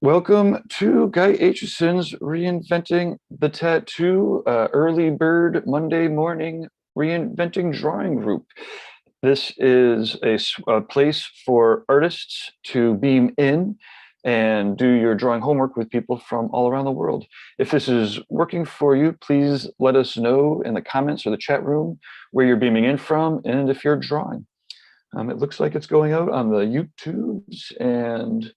Welcome to Guy Aitchison's Reinventing the Tattoo Early Bird Monday Morning Reinventing Drawing Group. This is a place for artists to beam in and do your drawing homework with people from all around the world. If this is working for you, please let us know in the comments or the chat room where you're beaming in from and if you're drawing. It looks like it's going out on the YouTubes and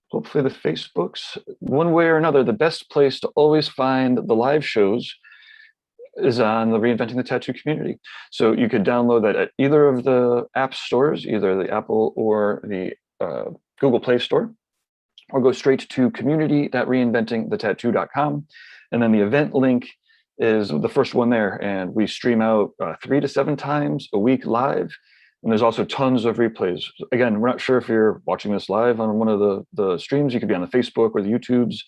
hopefully the Facebooks. One way or another, the best place to always find the live shows is on the Reinventing the Tattoo community. So you could download that at either of the app stores, either the Apple or the Google Play Store, or go straight to community.reinventingthetattoo.com. And then the event link is the first one there. And we stream out 3 to 7 times a week live. And there's also tons of replays. Again, we're not sure if you're watching this live on one of the streams. You could be on the Facebook or the YouTubes.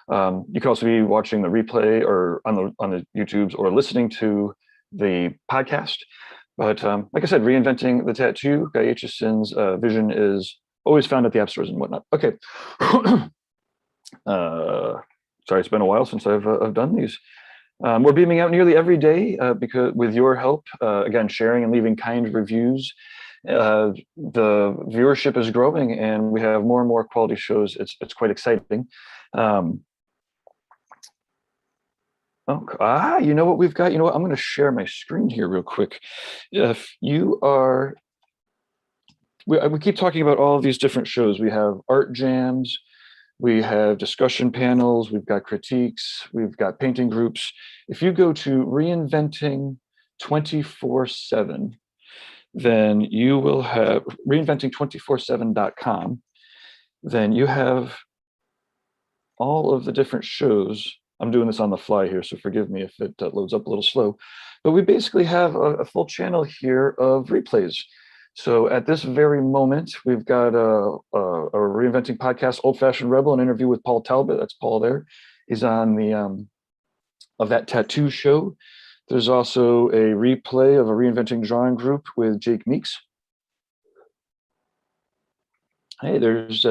You could also be watching the replay or on the YouTubes or listening to the podcast. But like I said, Reinventing the Tattoo, Guy Aitchison's vision is always found at the app stores and whatnot. Okay. Sorry, it's been a while since I've done these. We're beaming out nearly every day because with your help, again, sharing and leaving kind reviews, the viewership is growing and we have more and more quality shows. It's quite exciting. You know what we've got? You know what? I'm going to share my screen here real quick. If you are, we keep talking about all of these different shows. We have art jams. We have discussion panels, we've got critiques, we've got painting groups. If you go to Reinventing 24/7, then you will have reinventing247.com. Then you have all of the different shows. I'm doing this on the fly here, so forgive me if it loads up a little slow. But we basically have a full channel here of replays. So at this very moment, we've got a Reinventing podcast, Old Fashioned Rebel, an interview with Paul Talbot. That's Paul there. He's on the of that tattoo show. There's also a replay of a Reinventing Drawing Group with Jake Meeks. Hey, there's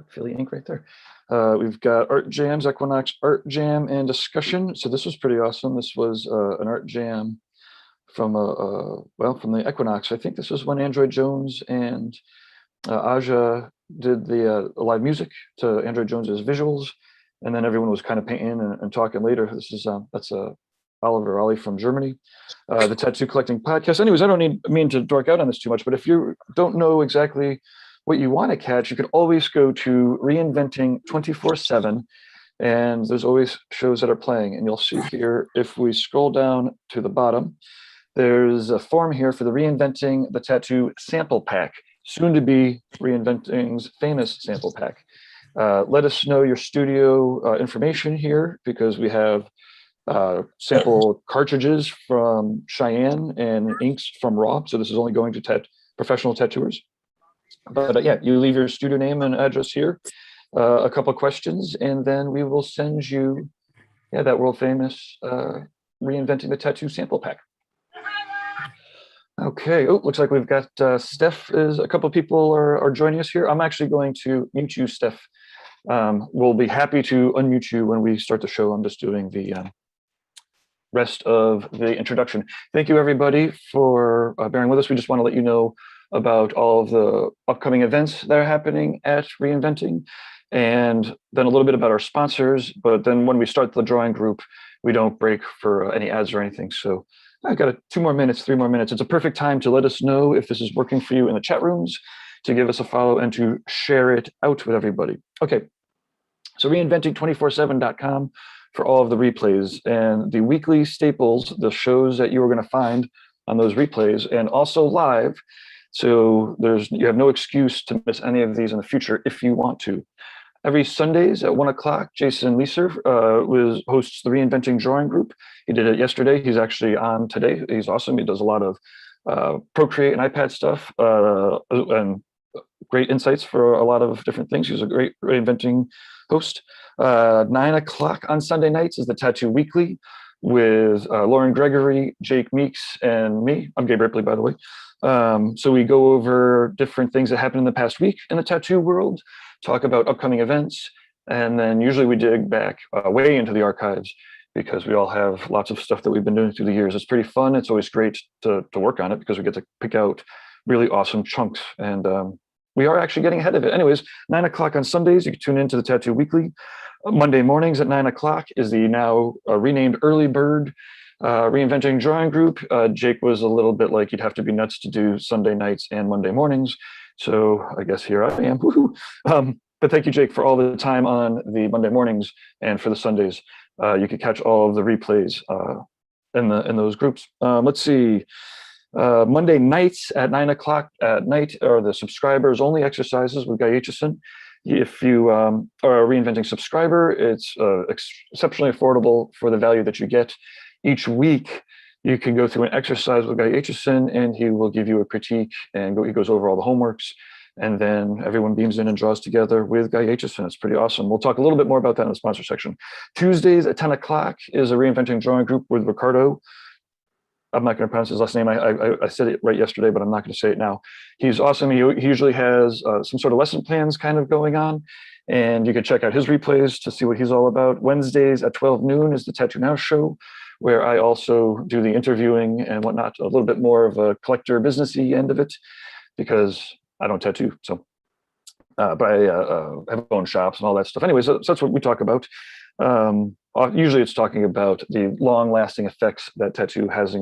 Philly Ink right there. We've got Art Jams, Equinox Art Jam and Discussion. So this was pretty awesome. This was an art jam from from the Equinox. I think this was when Android Jones and Aja did the live music to Android Jones's visuals, and then everyone was kind of painting and talking later. This is that's Oliver Ollie from Germany, the Tattoo Collecting Podcast. Anyways, I don't mean to dork out on this too much, but if you don't know exactly what you want to catch, you can always go to Reinventing 24/7. And there's always shows that are playing, and you'll see here, if we scroll down to the bottom, there's a form here for the Reinventing the Tattoo sample pack, soon to be Reinventing's famous sample pack. Let us know your studio information here, because we have sample cartridges from Cheyenne and inks from Raw. So this is only going to professional tattooers. But yeah, you leave your studio name and address here, a couple of questions, and then we will send you that world famous Reinventing the Tattoo sample pack. Okay, looks like we've got Steph. A couple of people are joining us here. I'm actually going to mute you, Steph. We'll be happy to unmute you when we start the show. I'm just doing the rest of the introduction. Thank you, everybody, for bearing with us. We just want to let you know about all of the upcoming events that are happening at Reinventing, and then a little bit about our sponsors. But then when we start the drawing group, we don't break for any ads or anything. So I've got 2 more minutes, 3 more minutes. It's a perfect time to let us know if this is working for you in the chat rooms, to give us a follow and to share it out with everybody. Okay, so reinventing247.com for all of the replays and the weekly staples, the shows that you are going to find on those replays, and also live. So you have no excuse to miss any of these in the future if you want to. Every Sundays at 1 o'clock, Jason Leeser hosts the Reinventing Drawing Group. He did it yesterday. He's actually on today. He's awesome. He does a lot of Procreate and iPad stuff and great insights for a lot of different things. He's a great Reinventing host. 9 o'clock on Sunday nights is the Tattoo Weekly. with Lauren Gregory, Jake Meeks, and me. I'm Gabe Ripley, by the way. So we go over different things that happened in the past week in the tattoo world, talk about upcoming events, and then usually we dig back way into the archives because we all have lots of stuff that we've been doing through the years. It's pretty fun. It's always great to work on it because we get to pick out really awesome chunks, and we are actually getting ahead of it. Anyways, 9 o'clock on Sundays, you can tune into the Tattoo Weekly. Monday mornings at 9 o'clock is the now renamed Early Bird Reinventing Drawing Group. Jake was a little bit like, you'd have to be nuts to do Sunday nights and Monday mornings. So I guess here I am. But thank you, Jake, for all the time on the Monday mornings and for the Sundays. You can catch all of the replays in those groups. Let's see. Monday nights at 9 o'clock at night are the subscribers only exercises with Guy Aitchison. If you are a Reinventing subscriber, it's exceptionally affordable for the value that you get. Each week, you can go through an exercise with Guy Aitchison, and he will give you a critique, and he goes over all the homeworks, and then everyone beams in and draws together with Guy Aitchison. It's pretty awesome. We'll talk a little bit more about that in the sponsor section. Tuesdays at 10 o'clock is a Reinventing Drawing Group with Ricardo. I'm not going to pronounce his last name. I said it right yesterday, but I'm not going to say it now. He's awesome. He usually has some sort of lesson plans kind of going on, and you can check out his replays to see what he's all about. Wednesdays at 12 noon is the Tattoo Now show, where I also do the interviewing and whatnot, a little bit more of a collector businessy end of it, because I don't tattoo. So, but I have own shops and all that stuff. Anyways, so that's what we talk about. Usually it's talking about the long-lasting effects that tattoo has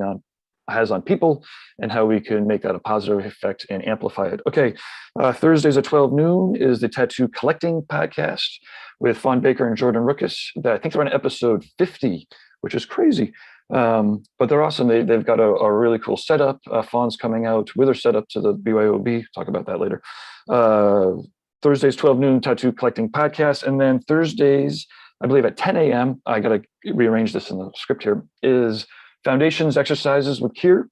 on people and how we can make that a positive effect and amplify it. Okay, Thursdays at 12 noon is the Tattoo Collecting Podcast with Fawn Baker and Jordan Rookus. I think they're on episode 50, which is crazy. But they're awesome. They've got a really cool setup. Fawn's coming out with her setup to the BYOB. Talk about that later. Thursdays, 12 noon, Tattoo Collecting Podcast. And then Thursdays, I believe at 10 a.m., I got to rearrange this in the script here, is Foundations Exercises with Kier.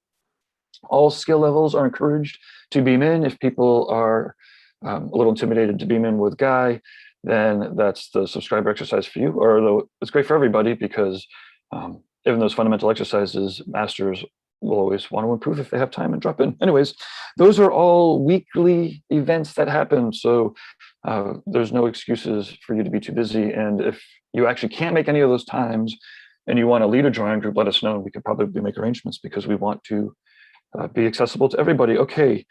All skill levels are encouraged to beam in. If people are a little intimidated to beam in with Guy, then that's the subscriber exercise for you. Or though it's great for everybody, because even those fundamental exercises, masters will always want to improve if they have time and drop in. Anyways, those are all weekly events that happen. So there's no excuses for you to be too busy. And if you actually can't make any of those times and you want to lead a drawing group, let us know. We could probably make arrangements, because we want to be accessible to everybody. Okay.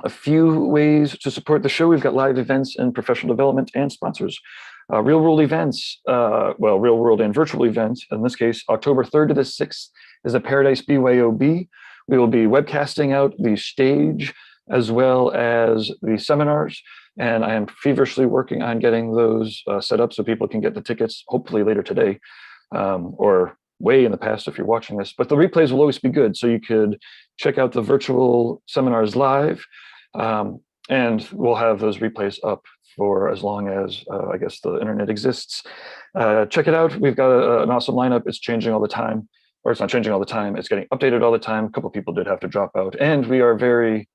A few ways to support the show. We've got live events and professional development and sponsors. Real world events, well, real world and virtual events. In this case, October 3rd to the 6th is a Paradise BYOB. We will be webcasting out the stage as well as the seminars. And I am feverishly working on getting those set up so people can get the tickets, hopefully later today, or way in the past if you're watching this. But the replays will always be good. So you could check out the virtual seminars live, and we'll have those replays up for as long as, I guess, the internet exists. Check it out. We've got an awesome lineup. It's changing all the time, or it's not changing all the time. It's getting updated all the time. A couple of people did have to drop out. And we are going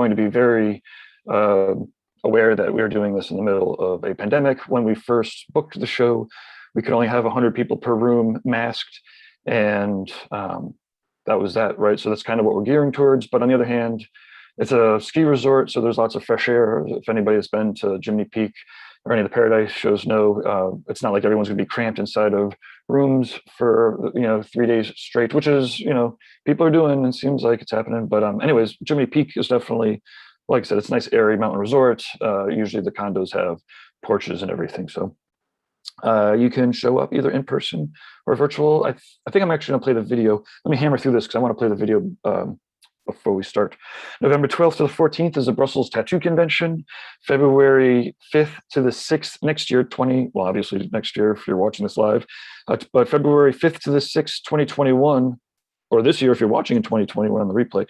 to be very aware that we're doing this in the middle of a pandemic. When we first booked the show, we could only have 100 people per room masked, and that was that, right? So that's kind of what we're gearing towards. But on the other hand, it's a ski resort, so there's lots of fresh air. If anybody has been to Jiminy Peak or any of the Paradise shows know, it's not like everyone's going to be cramped inside of rooms for 3 days straight, which is people are doing, and seems like it's happening. But anyways, Jiminy Peak is definitely, like I said, it's a nice airy mountain resort. Usually the condos have porches and everything, so you can show up either in person or virtual. I think I'm actually going to play the video. Let me hammer through this because I want to play the video before we start. November 12th to the 14th is the Brussels Tattoo Convention. February 5th to the 6th next year, well, obviously next year if you're watching this live, but February 5th to the 6th, 2021, or this year if you're watching in 2021 on the replay.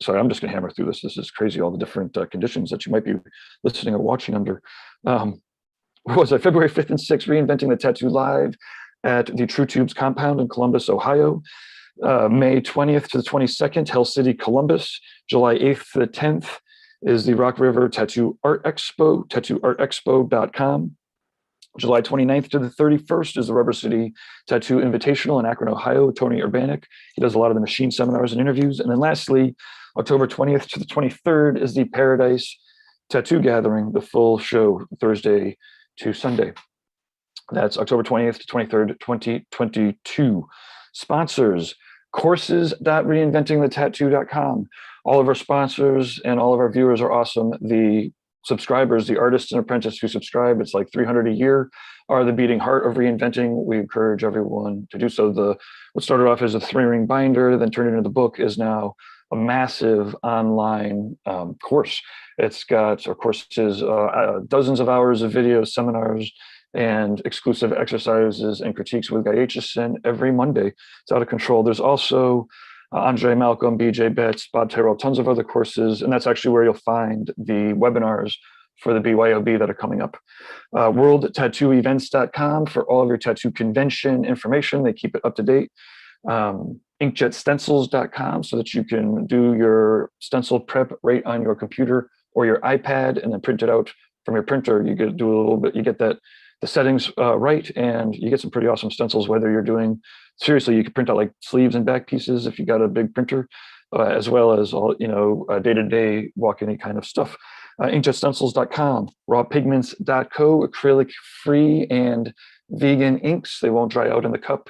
Sorry, I'm just going to hammer through this. This is crazy, all the different conditions that you might be listening or watching under. What was it? February 5th and 6th, Reinventing the Tattoo Live at the True Tubes compound in Columbus, Ohio. May 20th to the 22nd, Hell City, Columbus. July 8th to the 10th is the Rock River Tattoo Art Expo, tattooartexpo.com. July 29th to the 31st is the Rubber City Tattoo Invitational in Akron, Ohio. Tony Urbanic. He does a lot of the machine seminars and interviews. And then lastly, October 20th to the 23rd is the Paradise Tattoo Gathering, the full show, Thursday to Sunday. That's October 20th to 23rd, 2022. Sponsors, courses.reinventingthetattoo.com. All of our sponsors and all of our viewers are awesome. The subscribers, the artists and apprentices who subscribe, it's like 300 a year, are the beating heart of Reinventing. We encourage everyone to do so. What started off as a 3-ring binder, then turned into the book, is now a massive online course. It's got, of course, dozens of hours of videos, seminars, and exclusive exercises and critiques with Guy Aitchison every Monday. It's out of control. There's also Andre Malcolm, BJ Betts, Bob Tyrrell, tons of other courses. And that's actually where you'll find the webinars for the BYOB that are coming up. WorldTattooEvents.com for all of your tattoo convention information. They keep it up to date. InkjetStencils.com so that you can do your stencil prep right on your computer or your iPad and then print it out from your printer. You get do a little bit, you get the settings right, and you get some pretty awesome stencils, whether you're doing, seriously, you can print out like sleeves and back pieces if you got a big printer, as well as all, day-to-day walk-in kind of stuff. InkjetStencils.com, rawpigments.co, acrylic-free and vegan inks. They won't dry out in the cup.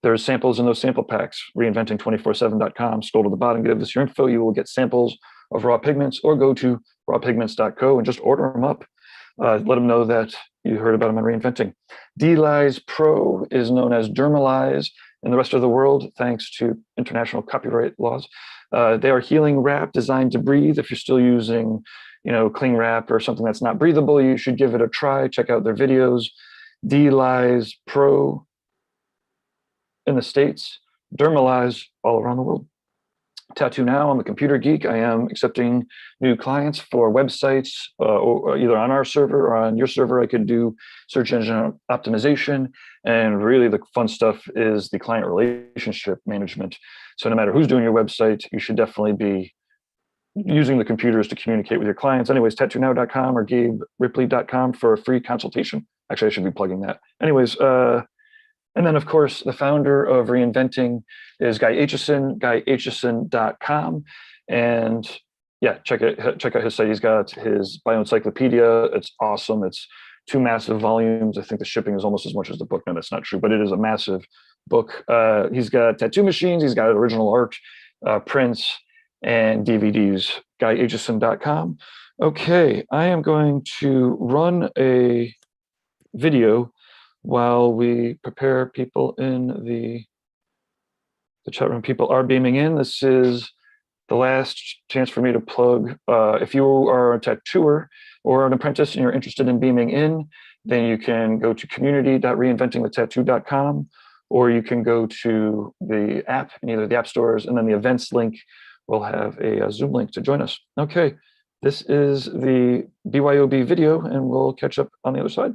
There's samples in those sample packs. Reinventing247.com. Scroll to the bottom, give us your info. You will get samples of raw pigments, or go to rawpigments.co and just order them up. Let them know that you heard about them on Reinventing. D-Lyze Pro is known as Dermalyze in the rest of the world, thanks to international copyright laws. They are healing wrap designed to breathe. If you're still using, cling wrap or something that's not breathable, you should give it a try. Check out their videos. D-Lyze Pro in the States, Dermalyze all around the world. Tattoo Now, I'm a computer geek. I am accepting new clients for websites, either on our server or on your server. I could do search engine optimization. And really the fun stuff is the client relationship management. So no matter who's doing your website, you should definitely be using the computers to communicate with your clients. Anyways, tattoonow.com or GabeRipley.com for a free consultation. Actually, I should be plugging that. Anyways, and then, of course, the founder of Reinventing is Guy Aitchison, guyaitchison.com. And yeah, check out his site. He's got his bioencyclopedia. It's awesome. It's 2 massive volumes. I think the shipping is almost as much as the book. No, that's not true, but it is a massive book. He's got tattoo machines. He's got original art, prints, and DVDs, guyaitchison.com. Okay, I am going to run a video while we prepare people in the chat room. People are beaming in. This is the last chance for me to plug. If you are a tattooer or an apprentice and you're interested in beaming in, then you can go to community.reinventingthetattoo.com, or you can go to the app in either the app stores, and then the events link will have a Zoom link to join us. Okay, this is the BYOB video, and we'll catch up on the other side.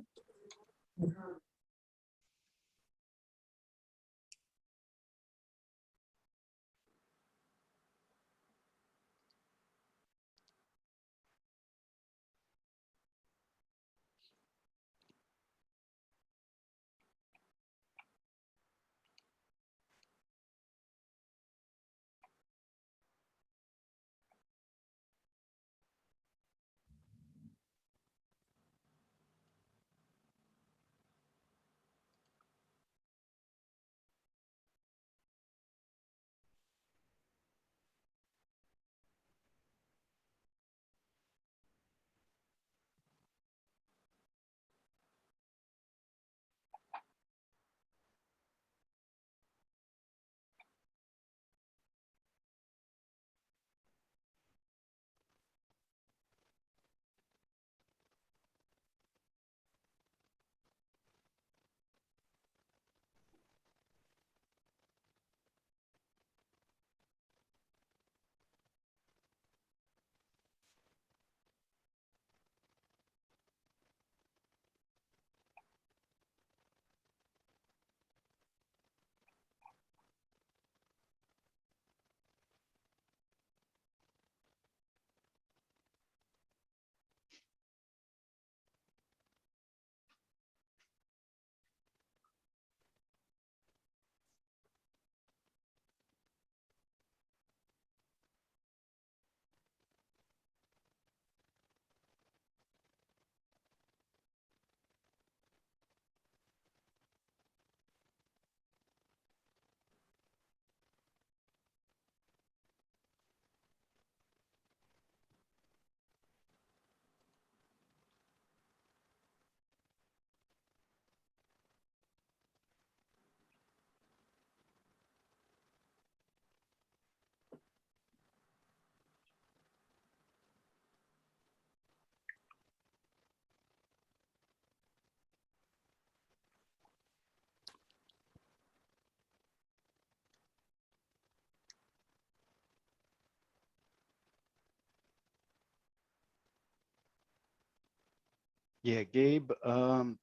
Yeah, Gabe,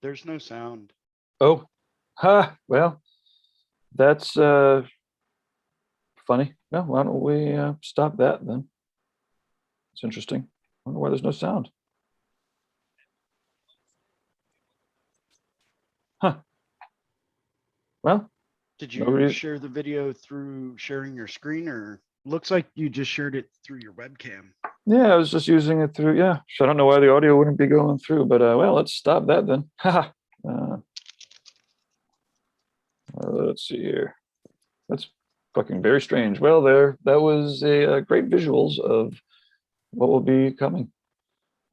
there's no sound. Oh, well, that's funny. No, why don't we stop that then? It's interesting. I wonder why there's no sound. Huh. Well, Did no you reason. share the video through sharing your screen, or looks like you just shared it through your webcam? Yeah, I was just using it through. Yeah, so I don't know why the audio wouldn't be going through, but well, let's stop that then. Haha. Let's see here. That's fucking very strange. Well, that was a great visuals of what will be coming.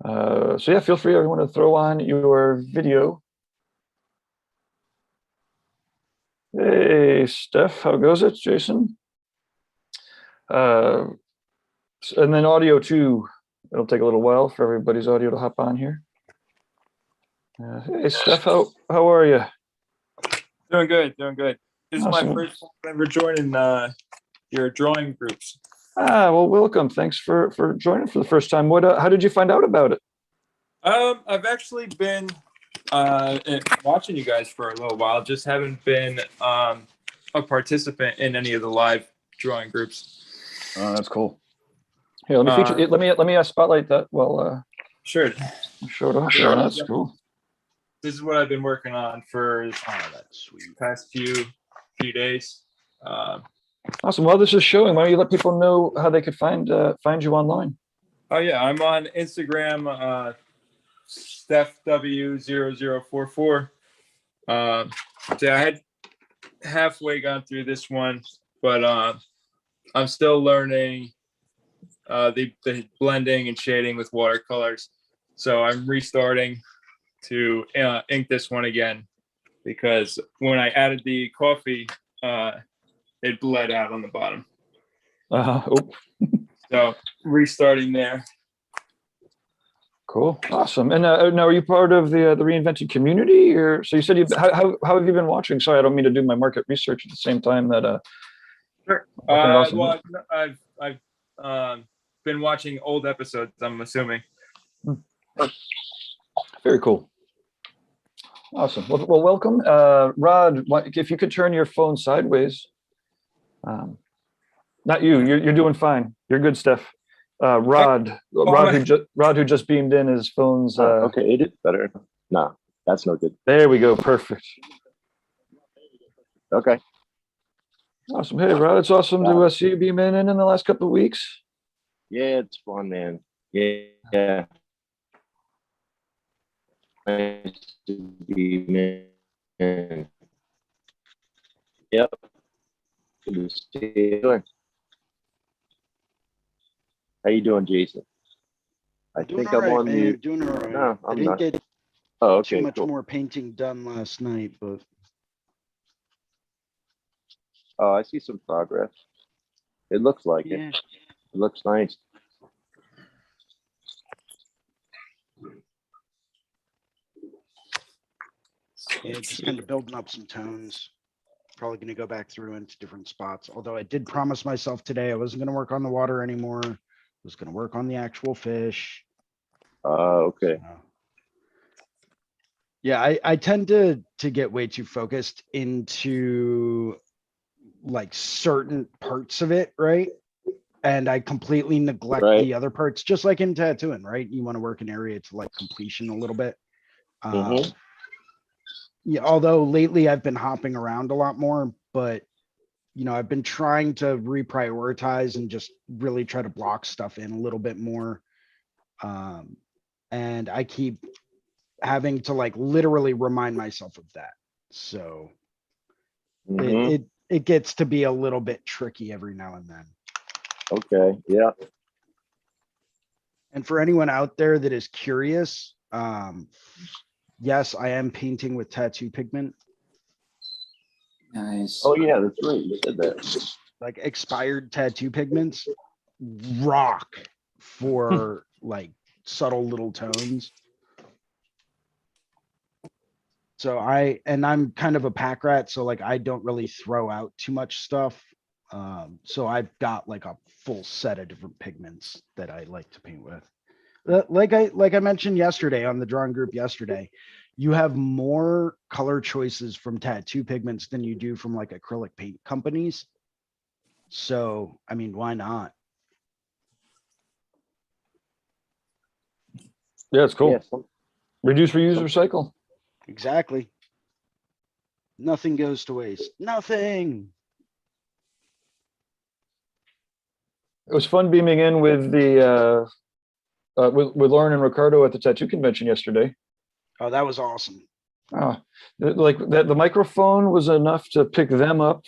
So yeah, feel free everyone to throw on your video. Hey, Steph, how goes it? Jason? And then audio too. It'll take a little while for everybody's audio to hop on here. Hey, Steph, how are you? Doing good, doing good. This is Awesome. my first time ever joining your drawing groups. Well, welcome. Thanks for joining for the first time. What? How did you find out about it? I've actually been watching you guys for a little while. Just haven't been a participant in any of the live drawing groups. Oh, that's cool. Here, let me feature. Let me spotlight that. Well, sure. Show it off. Yeah, that's cool. This is what I've been working on for that's sweet. Past few days. Awesome. While this is showing, why don't you let people know how they could find you online? Oh yeah, I'm on Instagram, StephW0044. So I had halfway gone through this one, but I'm still learning the blending and shading with watercolors. So I'm restarting to ink this one again, because when I added the coffee, it bled out on the bottom. So restarting there. Cool, awesome. And now, are you part of the Reinventing community, or so you said? How have you been watching? Sorry, I don't mean to do my market research at the same time that. Sure. Well, I've been watching old episodes, I'm assuming. Very cool. Awesome. Well, welcome, Rod. If you could turn your phone sideways. Not you. You're doing fine. You're good, Steph. Rod, who just beamed in his phone's. Okay, it is better. No, that's no good. There we go. Perfect. Okay. Awesome. Hey, Rod, it's awesome to see you beam in the last couple of weeks. Yeah, it's fun, man. Yeah. Nice to be in. Yep. Good to see you. How you doing, Jason? I Doing think all I'm right, on man. mute. Doing all right. No, I I'm didn't not. get Okay, too much cool. more painting done last night, but Oh, I see some progress. It looks like it. It looks nice. yeah, just kind of building up some tones. Probably going to go back through into different spots. Although I did promise myself today I wasn't going to work on the water anymore. I was going to work on the actual fish. Okay. Yeah, I tend to get way too focused into like certain parts of it, right? And I completely neglect the other parts, just like in tattooing, right? You want to work an area to like completion a little bit. Yeah, although lately I've been hopping around a lot more, but you know, I've been trying to reprioritize and just really try to block stuff in a little bit more. And I keep having to like literally remind myself of that. So it gets to be a little bit tricky every now and then. Okay, yeah. And for anyone out there that is curious, yes, I am painting with tattoo pigment. Nice. Oh yeah, that's right. You said that. Like expired tattoo pigments rock for like subtle little tones. So I'm kind of a pack rat, so like I don't really throw out too much stuff. So I've got like a full set of different pigments that I like to paint with. Like I mentioned yesterday on the drawing group yesterday, you have more color choices from tattoo pigments than you do from like acrylic paint companies. So, I mean, why not? Yeah, it's cool. Yeah, Reduce, reuse, recycle. Exactly. Nothing goes to waste. Nothing. It was fun beaming in with the with Lauren and Ricardo at the tattoo convention yesterday. Oh, that was awesome. Like that, the microphone was enough to pick them up,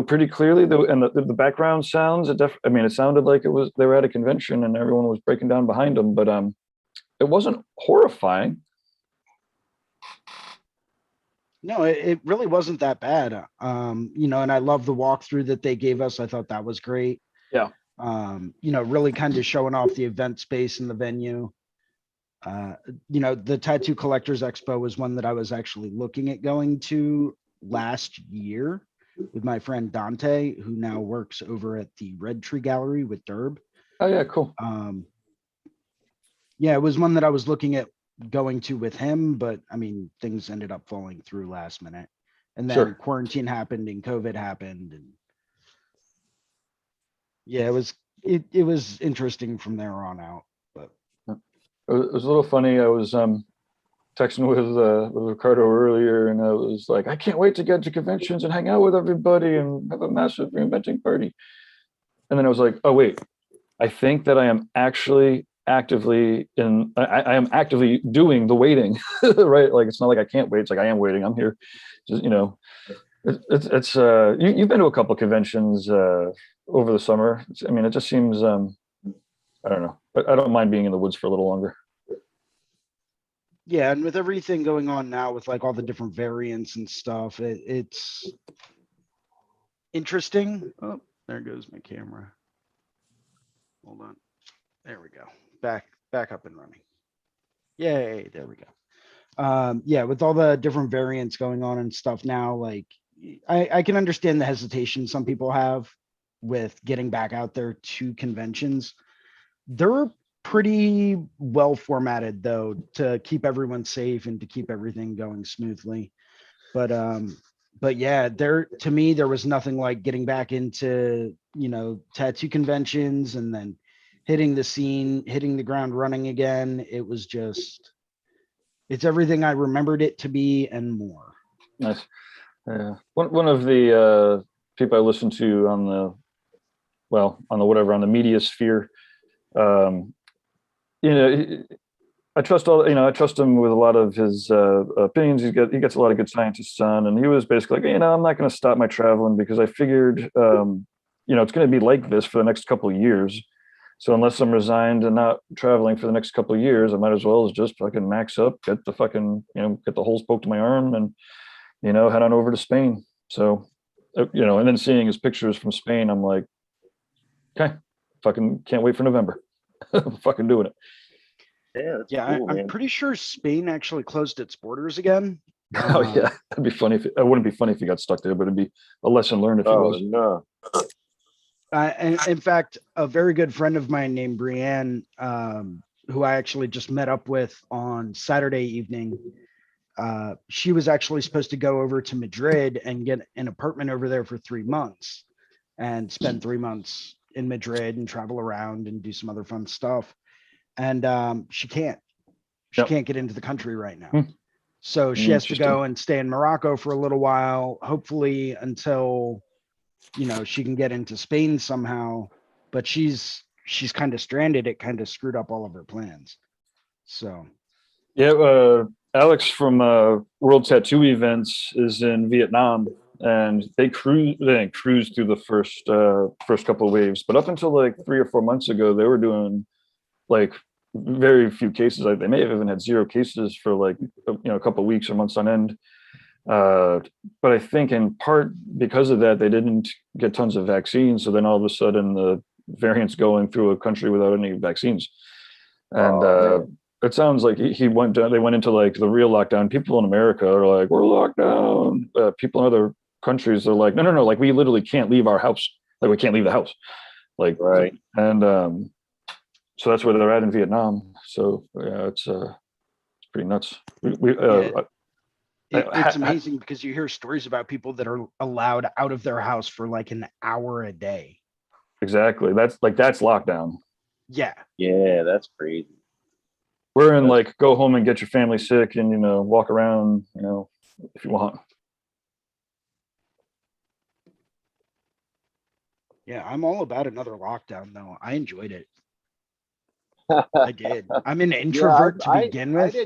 pretty clearly. And the background sounds, I mean, it sounded like they were at a convention and everyone was breaking down behind them, but it wasn't horrifying. No, it really wasn't that bad. And I love the walkthrough that they gave us. I thought that was great. Yeah. Really kind of showing off the event space in the venue. The Tattoo Collectors Expo was one that I was actually looking at going to last year with my friend Dante, who now works over at the Red Tree Gallery with Derb. Oh yeah, cool. It was one that I was looking at going to with him, but I mean, things ended up falling through last minute. And then quarantine happened and COVID happened. And yeah, it was interesting from there on out. But it was a little funny. I was texting with Ricardo earlier, and I was like, I can't wait to get to conventions and hang out with everybody and have a massive reinventing party. And then I was like, oh wait, I think that I am actually actively I am actively doing the waiting, right? Like, it's not like I can't wait. It's like I am waiting. I'm here. Just, it's you've been to a couple of conventions over the summer. I mean, it just seems I don't know. I don't mind being in the woods for a little longer. Yeah, and with everything going on now with like all the different variants and stuff, it's interesting. Oh, there goes my camera. Hold on. There we go. Back up and running. Yay, there we go. Yeah, with all the different variants going on and stuff now, like I can understand the hesitation some people have with getting back out there to conventions. They're pretty well formatted though to keep everyone safe and to keep everything going smoothly. But yeah, to me there was nothing like getting back into tattoo conventions and then hitting the scene, hitting the ground running again. It's everything I remembered it to be and more. Nice. Yeah. One of the people I listen to on the media sphere, I trust I trust him with a lot of his opinions. He gets a lot of good scientists on, and he was basically like, I'm not going to stop my traveling because I figured, it's going to be like this for the next couple of years. So unless I'm resigned and not traveling for the next couple of years, I might as well just fucking max up, get the fucking, get the holes poked in my arm and, head on over to Spain. So, and then seeing his pictures from Spain, I'm like, okay, fucking can't wait for November. Fucking doing it. Yeah, cool, I'm pretty sure Spain actually closed its borders again. Oh yeah, that'd be funny. It wouldn't be funny if he got stuck there, but it'd be a lesson learned if he was. No. And in fact, a very good friend of mine named Brienne, who I actually just met up with on Saturday evening, she was actually supposed to go over to Madrid and get an apartment over there for 3 months and spend 3 months in Madrid and travel around and do some other fun stuff. And she can't get into the country right now. So she has to go and stay in Morocco for a little while, hopefully until she can get into Spain somehow, but she's kind of stranded. It kind of screwed up all of her plans. So yeah, Alex from World Tattoo Events is in Vietnam, and they cruised through the first couple of waves, but up until like 3 or 4 months ago, they were doing like very few cases. Like they may have even had 0 cases for like a couple of weeks or months on end. But I think in part because of that, they didn't get tons of vaccines. So then all of a sudden the variant's going through a country without any vaccines. And it sounds like they went into like the real lockdown. People in America are like, we're locked down. People in other countries are like, no, like we literally can't leave our house. Like we can't leave the house. Like, right. And so that's where they're at in Vietnam. So yeah, it's pretty nuts. We Yeah. It's amazing because you hear stories about people that are allowed out of their house for like an hour a day. exactly. That's lockdown. Yeah. Yeah, that's crazy. We're in like go home and get your family sick and walk around, if you want. Yeah, I'm all about another lockdown though. I enjoyed it. I did. I'm an introvert to begin with.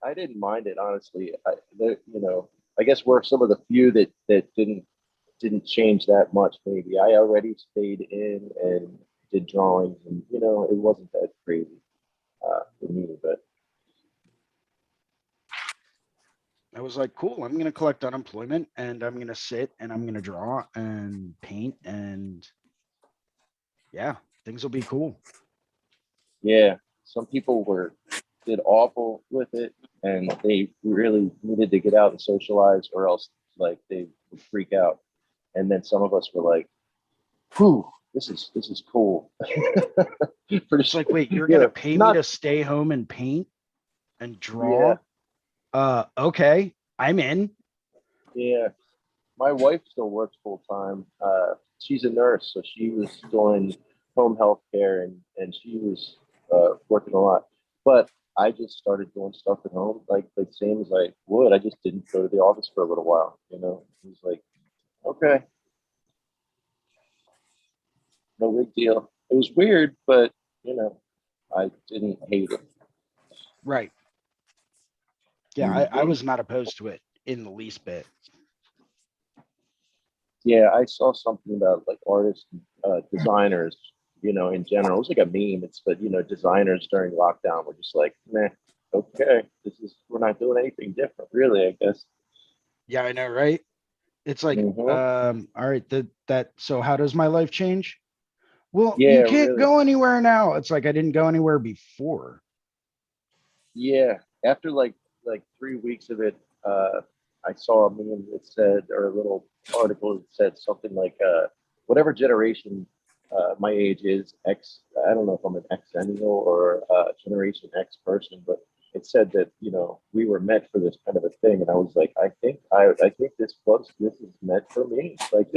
I didn't mind it, honestly. I guess we're some of the few that didn't change that much. Maybe I already stayed in and did drawings, and it wasn't that crazy for me. But I was like, cool, I'm going to collect unemployment and I'm going to sit and I'm going to draw and paint and yeah, things will be cool. yeah, some people did awful with it, and they really needed to get out and socialize, or else like they would freak out. And then some of us were like, "Whew, this is cool." It's like, wait, you're going to pay me to stay home and paint and draw? Yeah. Okay, I'm in. Yeah. My wife still works full time. She's a nurse, so she was doing home health care, and she was working a lot. But I just started doing stuff at home, like same as I would. I just didn't go to the office for a little while. It was like, okay, no big deal. It was weird, but I didn't hate it. Right. Yeah, I was not opposed to it in the least bit. Yeah, I saw something about like artists, designers, in general. It was like a meme. But designers during lockdown were just like, meh, okay, we're not doing anything different, really, I guess. Yeah, I know, right? It's like, all right, so how does my life change? Well, Yeah, you can't really. go anywhere now. It's like I didn't go anywhere before. Yeah, after like 3 weeks of it, I saw a meme that said, or a little article that said something like, whatever generation my age is, X. I don't know if I'm an Xennial or Generation X person, but it said that we were meant for this kind of a thing, and I was like, I think this is meant for me. Like,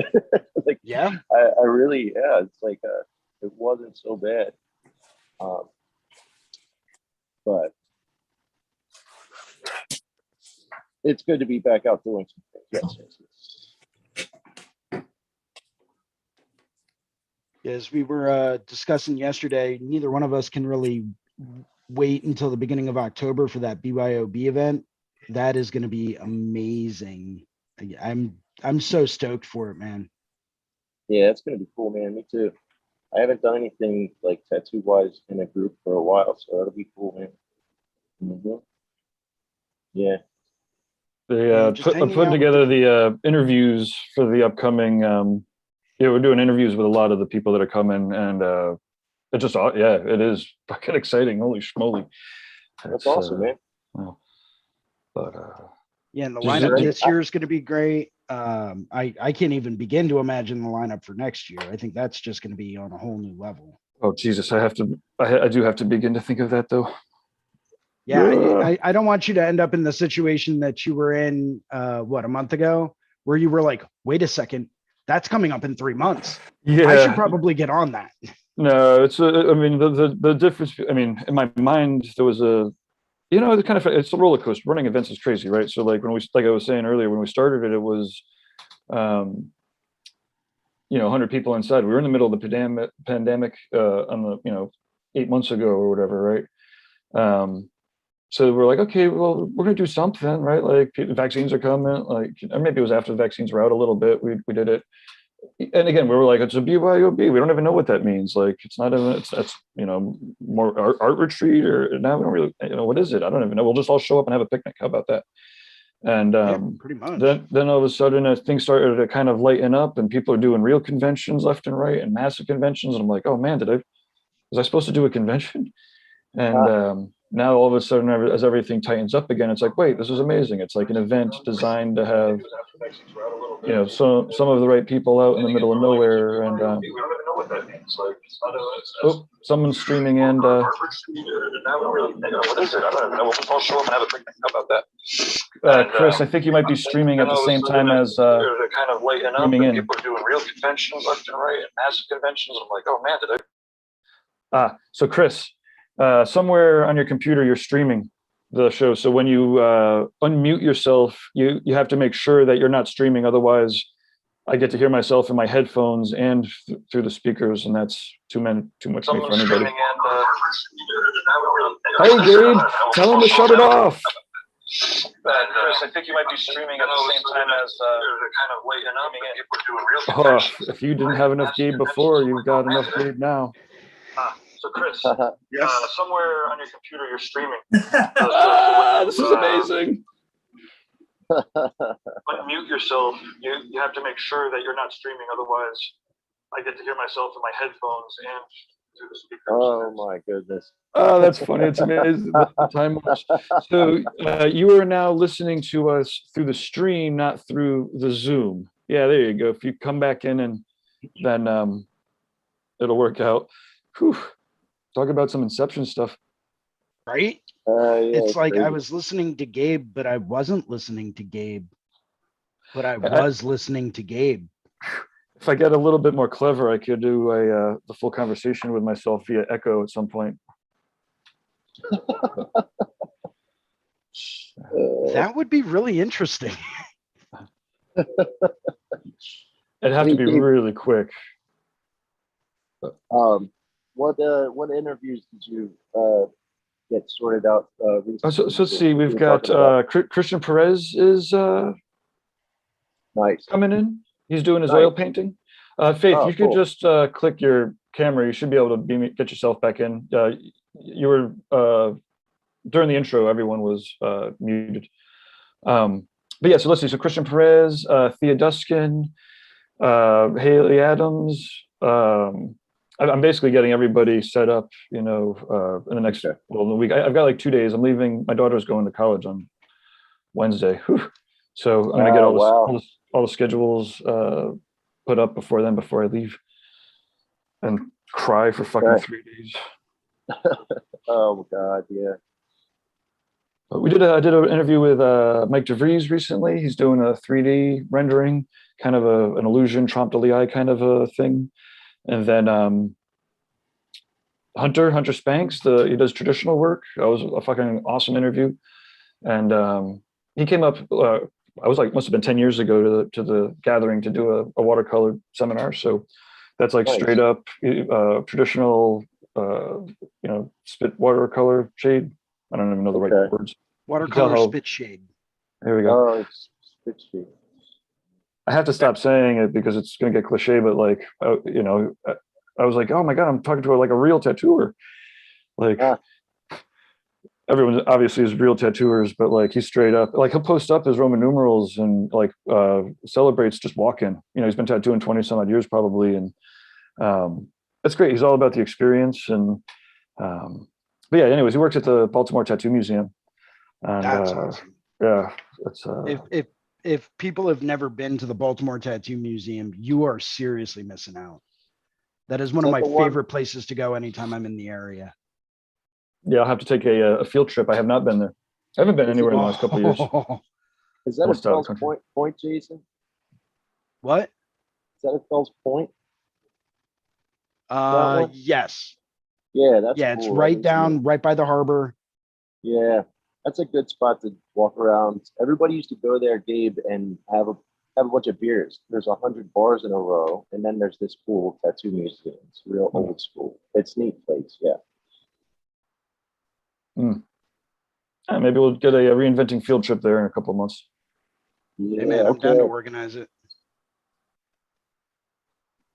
like yeah, I really, yeah. It's like it wasn't so bad, but it's good to be back out doing something. Yes. As we were discussing yesterday, neither one of us can really wait until the beginning of October for that BYOB event. That is going to be amazing. I'm so stoked for it, man. Yeah, it's going to be cool, man. Me too. I haven't done anything like tattoo wise in a group for a while, so that'll be cool, man. Mm-hmm. Yeah. They putting together the interviews for the upcoming. We're doing interviews with a lot of the people that are coming, and it just it is fucking exciting. Holy schmoly! That's awesome, man. Well, but yeah, and the lineup this year is going to be great. I can't even begin to imagine the lineup for next year. I think that's just going to be on a whole new level. Oh Jesus, I do have to begin to think of that though. Yeah, I don't want you to end up in the situation that you were in, a month ago, where you were like, wait a second, that's coming up in 3 months. Yeah, I should probably get on that. No, it's I mean, the difference. I mean, in my mind, there was it's a roller coaster. Running events is crazy, right? So like like I was saying earlier, when we started it, it was, 100 people inside. We were in the middle of the pandemic on the 8 months ago or whatever, right? So we're like, okay, well, we're gonna do something, right? Like vaccines are coming, like, or maybe it was after the vaccines were out a little bit. We did it, and again, we were like, it's a BYOB. We don't even know what that means. Like, it's not even. That's more art retreat, or now we don't really, what is it? I don't even know. We'll just all show up and have a picnic. How about that? And pretty much. Then all of a sudden, things started to kind of lighten up, and people are doing real conventions left and right, and massive conventions. And I'm like, oh man, was I supposed to do a convention? And now all of a sudden, as everything tightens up again, it's like, wait, this is amazing. It's like an event designed to have, you know, some of the right people out in the middle of nowhere. And oh, someone's streaming and what is it? I don't even know. We'll show them and have a picnic. How about that? Chris, I think you might be streaming at the same time as they're kind of lighting up, streaming in. people are doing real conventions left and right, and massive conventions. I'm like, oh man, did I? So Chris, somewhere on your computer, you're streaming the show. So when you unmute yourself, you have to make sure that you're not streaming. Otherwise, I get to hear myself in my headphones and through the speakers, and that's too much for anybody. Hey, Gabe, tell him to shut it off. Chris, I think you might be streaming at the same time as kind of lighting up, and people are doing real conventions. If you didn't have enough Gabe before, you've got enough Gabe now. So Chris, Yes. somewhere on your computer you're streaming. This is amazing. Unmute yourself. You have to make sure that you're not streaming. Otherwise, I get to hear myself in my headphones and through the speakers. Oh my goodness. Oh, that's funny. It's amazing. The time lapse. So you are now listening to us through the stream, not through the Zoom. Yeah, there you go. If you come back in, and then it'll work out. Whew. Talk about some Inception stuff. Right? Yeah, It's like I crazy. was listening to Gabe, but I wasn't listening to Gabe. But I was listening to Gabe. If I get a little bit more clever, I could do the full conversation with myself via echo at some point. That would be really interesting. It'd have to be really quick. What interviews did you get sorted out recently? So let's see. We've We're got talking about- Christian Perez is Nice. coming in. He's doing his Nice. oil painting. Faith, Oh, you could cool. just click your camera. You should be able to get yourself back in. You were during the intro, everyone was muted. But yeah, so let's see. So Christian Perez, Thea Duskin, Haley Adams. I'm basically getting everybody set up, you know, in the next week. I've got like 2 days. I'm leaving. My daughter's going to college on Wednesday. Whew. So I'm gonna get all the schedules put up before I leave, and cry for fucking 3 days. Oh God, yeah. But I did an interview with Mike DeVries recently. He's doing a 3D rendering, kind of an illusion, trompe l'oeil kind of a thing. And then Hunter Spanks, he does traditional work. That was a fucking awesome interview. And he came up, I was like, must have been 10 years ago to the gathering to do a watercolor seminar. So that's like Nice. straight up traditional, you know, spit watercolor shade. I don't even know the right Okay. words. Watercolor how- spit shade. There we go. Oh, it's spit sheet. I have to stop saying it because it's going to get cliche, but like, you know, I was like, oh my God, I'm talking to like a real tattooer. Like everyone obviously is real tattooers, but like he's straight up, like he'll post up his Roman numerals and like celebrates just walking. You know, he's been tattooing 20 some odd years probably. And that's great. He's all about the experience. And but yeah, anyways, he works at the Baltimore Tattoo Museum. And That's awesome. yeah, it's If people have never been to the Baltimore Tattoo Museum, you are seriously missing out. That is one of Is my that the one- favorite places to go anytime I'm in the area. yeah, I'll have to take a field trip. I have not been there. I haven't been anywhere in the last couple of years. Is that a Almost out of the Fells country. Point, Jason? What? Is that a Fells Point? one? Yes. Yeah, that's Yeah, it's cool. right down, right by the harbor. Yeah, that's a good spot to walk around. Everybody used to go there, Gabe, and have a bunch of beers. There's 100 bars in a row, and then there's this cool tattoo museum. It's real old school. It's a neat place. Yeah. Yeah, maybe we'll get a reinventing field trip there in a couple of months. Yeah. Hey man, I'm down to Okay. organize it.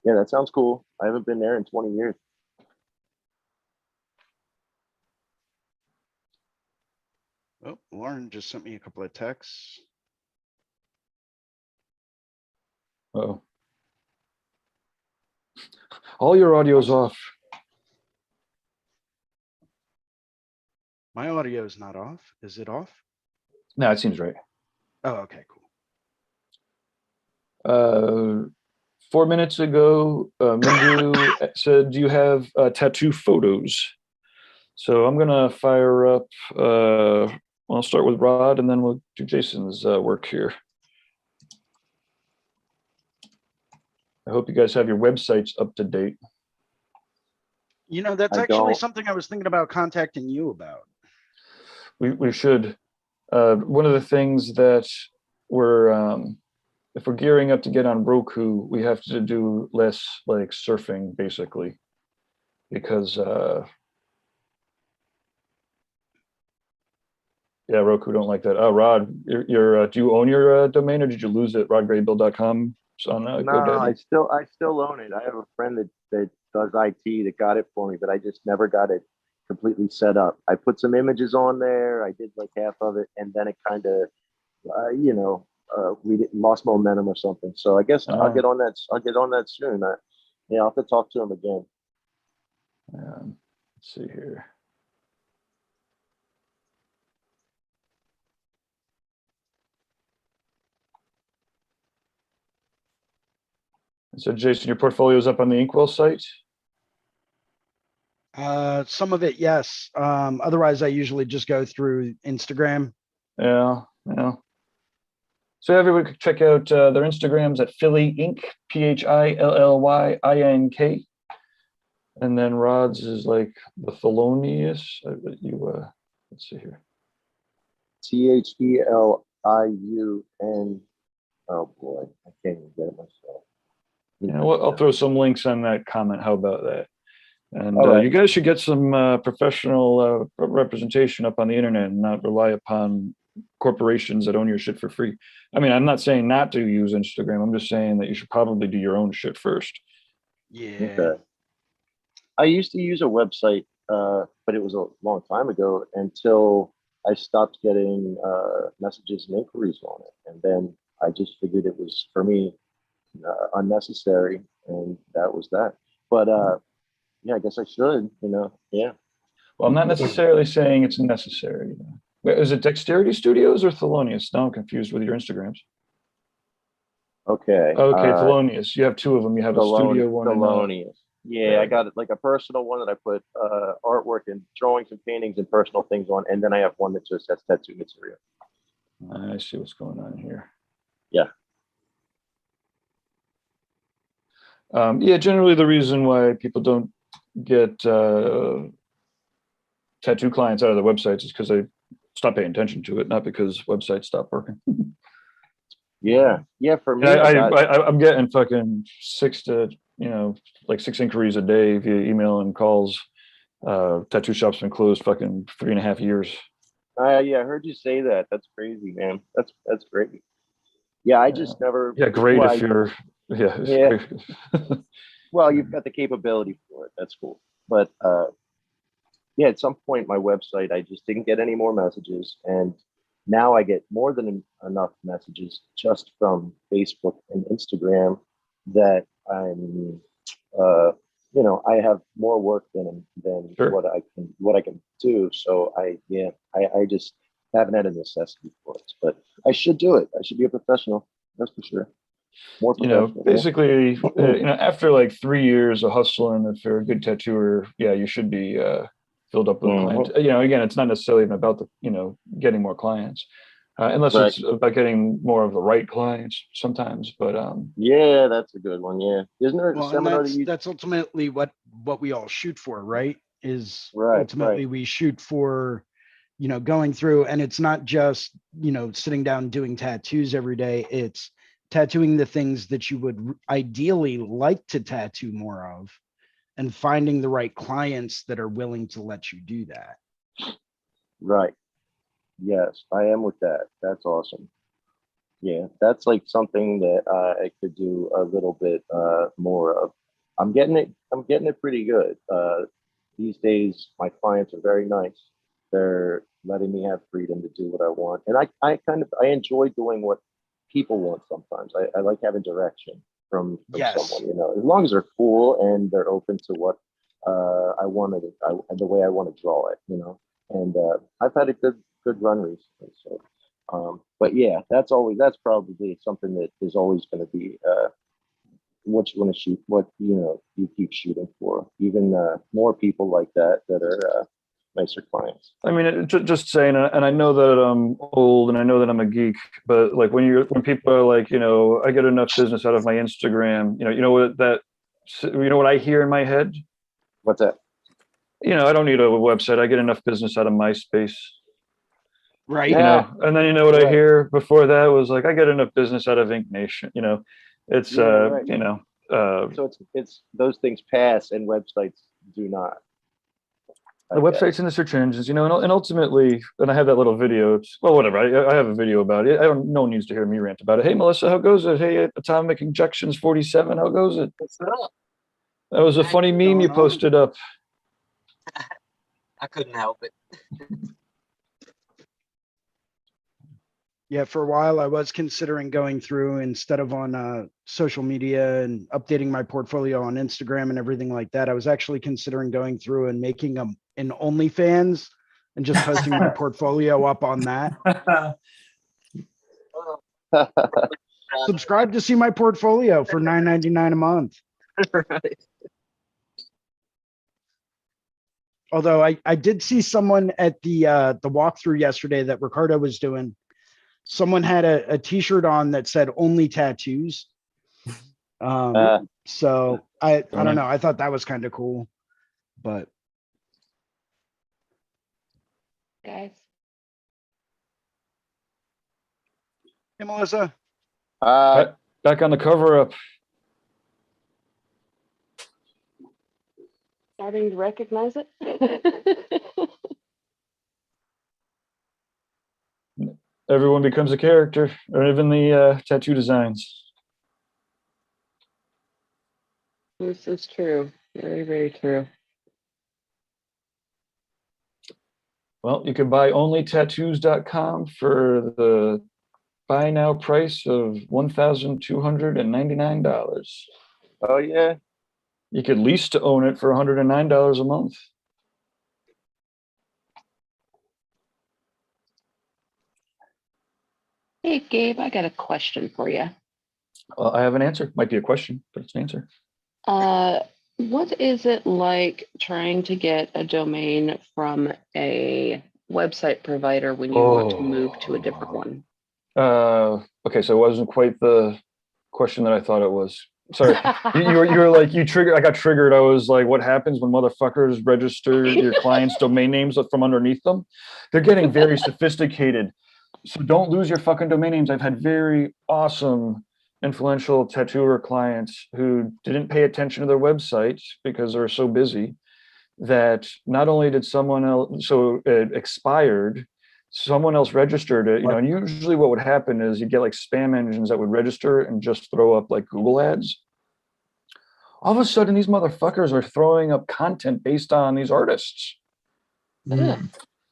Yeah, that sounds cool. I haven't been there in 20 years. Oh, Lauren just sent me a couple of texts. Uh-oh. All your audio's off. My audio is not off. Is it off? No, it seems right. Oh, okay, cool. 4 minutes ago, Mindu said, "Do you have tattoo photos?" So I'm gonna fire up. I'll start with Rod, and then we'll do Jason's work here. I hope you guys have your websites up to date. You know, that's I actually don't. something I was thinking about contacting you about. We should. One of the things that we're if we're gearing up to get on Roku, we have to do less like surfing, basically, because yeah, Roku don't like that. Oh, Rod, do you own your domain, or did you lose it? RodGraybill.com on No, GoDaddy. I still own it. I have a friend that does IT that got it for me, but I just never got it completely set up. I put some images on there. I did like half of it, and then it kind of, we lost momentum or something. So I guess I'll get on that. I'll get on that soon. Yeah, I'll have to talk to him again. Let's see here. So Jason, your portfolio is up on the Inkwell site? Some of it, yes. Otherwise, I usually just go through Instagram. Yeah. So everyone could check out their Instagrams at Philly Inc. PhILLYINK. And then Rod's is like the Thelonious. Let's see here. THELIUN. Oh boy, I can't even get it myself. I'll throw some links on that comment. How about that? And right. You guys should get some professional representation up on the internet and not rely upon corporations that own your shit for free. I mean, I'm not saying not to use Instagram. I'm just saying that you should probably do your own shit first. Yeah. Okay. I used to use a website, but it was a long time ago until I stopped getting messages and inquiries on it. And then I just figured it was, for me, unnecessary. And that was that. But yeah, I guess I should, yeah. Well, I'm not necessarily saying it's necessary. Wait, is it Dexterity Studios or Thelonious? Now I'm confused with your Instagrams. Okay. Okay, Thelonious. You have two of them. You have a studio one. Thelonious. Yeah, I got it like a personal one that I put artwork and drawings and paintings and personal things on, and then I have one that just has tattoo material. I see what's going on here. Yeah. Yeah, generally the reason why people don't get tattoo clients out of their websites is because they stop paying attention to it, not because websites stop working. Yeah, for me, I'm getting fucking 6 inquiries a day via email and calls. Tattoo shop's been closed fucking 3.5 years. Yeah, I heard you say that. That's crazy, man. That's great. Yeah, I just never. Yeah, great well, if you're. Yeah. Yeah. Well, you've got the capability for it. That's cool. But yeah, at some point, my website, I just didn't get any more messages, and now I get more than enough messages just from Facebook and Instagram that I'm, I have more work than Sure. what I can do. So I just haven't had a necessity for it, but I should do it. I should be a professional. That's for sure. More professional. Basically, after like 3 years of hustling, if you're a good tattooer, yeah, you should be filled up with clients. Again, it's not necessarily even about getting more clients, unless Right. it's about getting more of the right clients sometimes. But yeah, that's a good one. Yeah, isn't there a seminar that's ultimately what we all shoot for, right? Is Right, ultimately we shoot for, going through, and it's not just sitting down doing tattoos every day. It's tattooing the things that you would ideally like to tattoo more of, and finding the right clients that are willing to let you do that. Right. Yes, I am with that. That's awesome. Yeah, that's like something that I could do a little bit more of. I'm getting it pretty good. These days, my clients are very nice. They're letting me have freedom to do what I want, and I enjoy doing what people want sometimes. I like having direction from Yes. someone, as long as they're cool and they're open to what I wanted, the way I want to draw it. and I've had a good run recently. So, but yeah, that's probably something that is always going to be what you want to shoot, what you keep shooting for. Even more people like that are nicer clients. I mean, just saying, and I know that I'm old and I know that I'm a geek, but like when people are like, I get enough business out of my Instagram, you know what I hear in my head? What's that? I don't need a website. I get enough business out of MySpace. Right. Yeah. And then what I Right. hear before that was like, I get enough business out of Ink Nation. It's Yeah, right. so it's those things pass and websites do not. the websites and the search engines, and ultimately, and I have that little video. Well, whatever. I have a video about it. No one needs to hear me rant about it. Hey, Melissa, how goes it? Hey, Atomic Injections 47, how goes it? What's up? That was a funny meme you posted up. I couldn't help it. Yeah, for a while I was considering going through instead of on social media and updating my portfolio on Instagram and everything like that. I was actually considering going through and making an OnlyFans and just posting my portfolio up on that. Subscribe to see my portfolio for $9.99 a month. Right. Although I did see someone at the walkthrough yesterday that Ricardo was doing. Someone had a t-shirt on that said only tattoos. So I don't know. I thought that was kind of cool, but Guys, hey, Melissa. Back on the cover up. starting to recognize it. Everyone becomes a character, or even the tattoo designs. This is true. Very, very true. Well, you can buy onlytattoos.com for the buy now price of $1,299. Oh yeah. You could lease to own it for $109 a month. Hey, Gabe, I got a question for you. I have an answer. Might be a question, but it's an answer. What is it like trying to get a domain from a website provider when you want to move to a different one? Okay, so it wasn't quite the question that I thought it was. Sorry, you were like, you triggered. I got triggered. I was like, what happens when motherfuckers register your clients' domain names from underneath them? They're getting very sophisticated. So don't lose your fucking domain names. I've had very awesome, influential tattooer clients who didn't pay attention to their websites because they're so busy that not only did someone else, so it expired, someone else registered it, and usually what would happen is you'd get like spam engines that would register and just throw up like Google ads. All of a sudden, these motherfuckers are throwing up content based on these artists.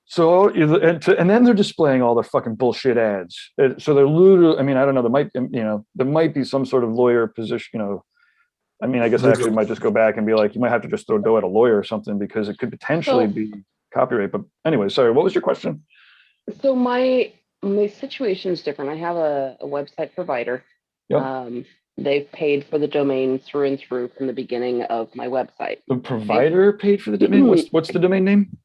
So, and then they're displaying all their fucking bullshit ads. So they're literally, I mean, I don't know, there might be some sort of lawyer position, I mean, I guess I actually might just go back and be like, you might have to just throw dough at a lawyer or something because it could potentially be copyright. But anyway, sorry, what was your question? So my situation is different. I have a website provider. Yep. They've paid for the domain through and through from the beginning of my website. The provider paid for the domain? What's the domain name?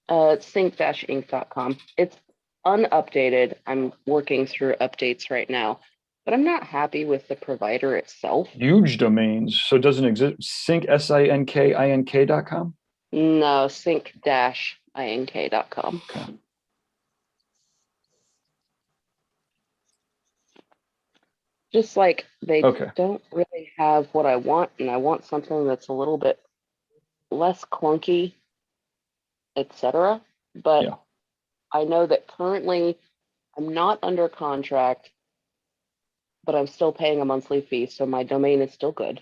Sync-ink.com. It's unupdated. I'm working through updates right now, but I'm not happy with the provider itself. Huge domains. So it doesn't exist. Sync, SINKINK.com? No, sync-ink.com. Okay. Just like they don't really have what I want, and I want something that's a little bit less clunky, etc. But I know that currently I'm not under contract, but I'm still paying a monthly fee, so my domain is still good.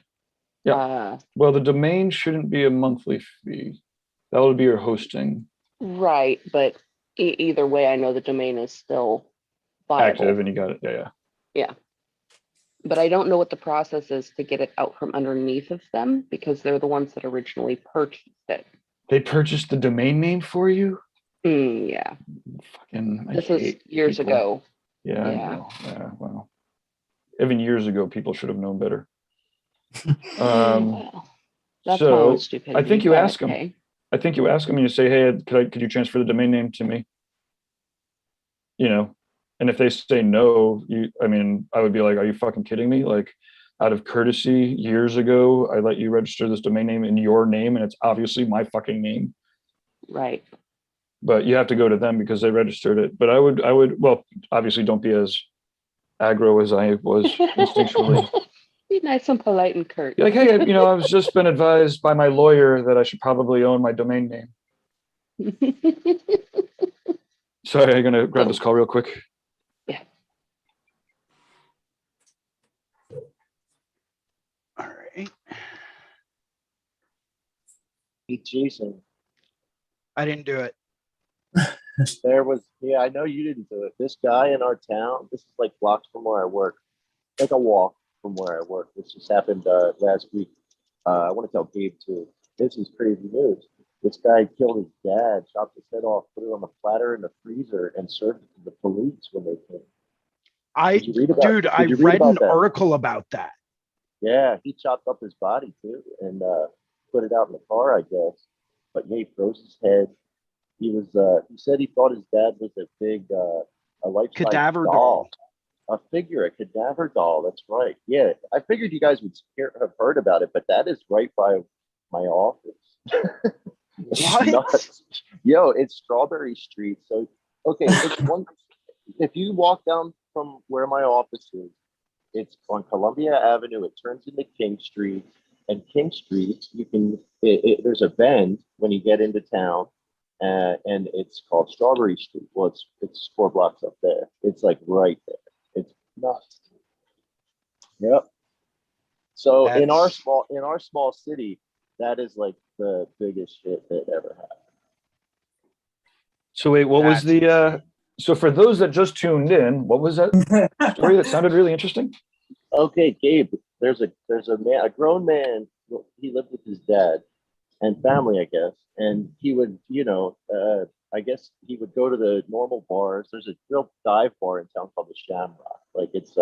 Yeah. Well, the domain shouldn't be a monthly fee. That would be your hosting. Right, but either way, I know the domain is still viable. Active, and you got it. Yeah. But I don't know what the process is to get it out from underneath of them because they're the ones that originally purchased it. They purchased the domain name for you? Yeah. Fucking, This was years people. ago. Yeah. Yeah. Well, even years ago, people should have known better. Well, that's my So own stupidity. I think you ask them. Hey. I think you ask them and you say, "Hey, could you transfer the domain name to me?" You know, and if they say no, I would be like, "Are you fucking kidding me?" Like, out of courtesy, years ago, I let you register this domain name in your name, and it's obviously my fucking name. Right. But you have to go to them because they registered it. But I would, well, obviously don't be as aggro as I was instinctually. Be nice and polite and curt. You're like, hey, I was just been advised by my lawyer that I should probably own my domain name. Sorry, I'm gonna grab this call real quick. Yeah. All right. Hey, Jason. I didn't do it. I know you didn't do it. This guy in our town, this is like blocks from where I work, like a walk from where I work. This just happened last week. I want to tell Gabe too. This is crazy news. This guy killed his dad, chopped his head off, put it on a platter in the freezer, and served it to the police when they came. I read an article about that. Yeah, he chopped up his body too and put it out in the car, I guess. But yeah, he froze his head. He said he thought his dad was a big a life-size cadaver doll. A cadaver doll. That's right. Yeah, I figured you guys would have heard about it, but that is right by my office. What? Yo, it's Strawberry Street. So, okay, it's one. If you walk down from where my office is, it's on Columbia Avenue. It turns into King Street, and King Street, there's a bend when you get into town, and it's called Strawberry Street. Well, it's 4 blocks up there. It's like right there. It's nuts. Yep. So in our small city, that is like the biggest shit that ever happened. So wait, what was the so for those that just tuned in, what was that story that sounded really interesting? Okay, Gabe, there's a man, a grown man. He lived with his dad and family, I guess, and he would, I guess he would go to the normal bars. There's a real dive bar in town called the Shamrock. Like it's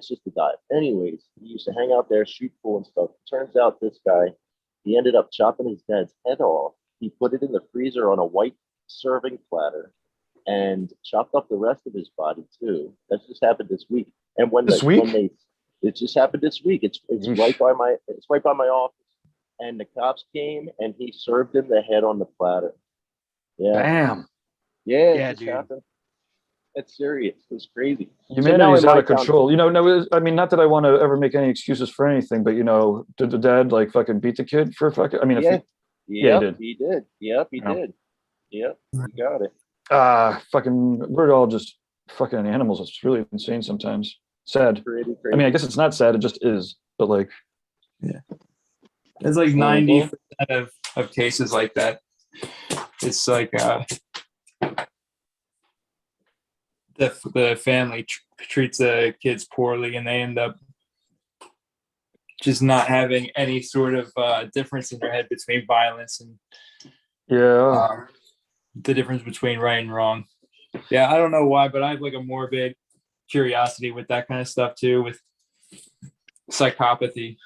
just a dive. Anyways, he used to hang out there, shoot pool and stuff. Turns out this guy, he ended up chopping his dad's head off. He put it in the freezer on a white serving platter and chopped up the rest of his body too. That just happened this week. And it just happened this week. It's right by my office. And the cops came and he served him the head on the platter. Yeah. Bam. Yeah, it just happened. It's serious. It's crazy. Humanity's out of control. No, I mean, not that I want to ever make any excuses for anything, but did the dad like fucking beat the kid for fucking? I mean, he did. Yep, he did. Yep, you got it. We're all just fucking animals. It's really insane sometimes. Sad. Pretty I mean, I guess it's not sad. It just is. But like, yeah, there's like 90% of cases like that. It's like the family treats the kids poorly, and they end up just not having any sort of difference in their head between violence and the difference between right and wrong. Yeah, I don't know why, but I have like a morbid curiosity with that kind of stuff too, with psychopathy.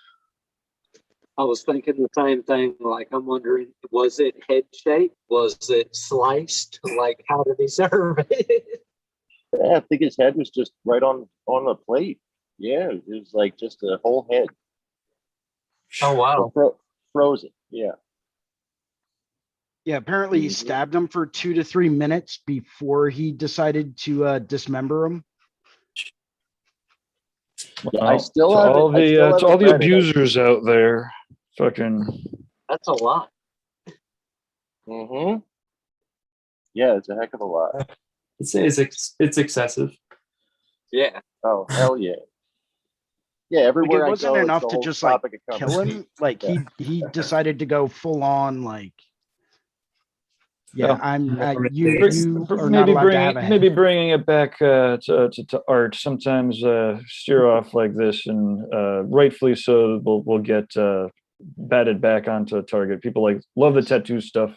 I was thinking the same thing. Like, I'm wondering, was it head shaped? Was it sliced? Like, how did he serve it? Yeah, I think his head was just right on the plate. Yeah, it was like just a whole head. Oh wow! Frozen. Yeah. Yeah, apparently he stabbed him for 2 to 3 minutes before he decided to dismember him. Well, I still have all the abusers out there. Fucking. That's a lot. Mm-hmm. Yeah, it's a heck of a lot. I'd say it's excessive. Yeah. Oh hell yeah. Yeah, everywhere like it wasn't I go, enough to just like kill him. Like he decided to go full on like. Yeah, you are not allowed to have a head. Maybe bringing it back to art. Sometimes steer off like this, and rightfully so, we'll get batted back onto target. People love the tattoo stuff.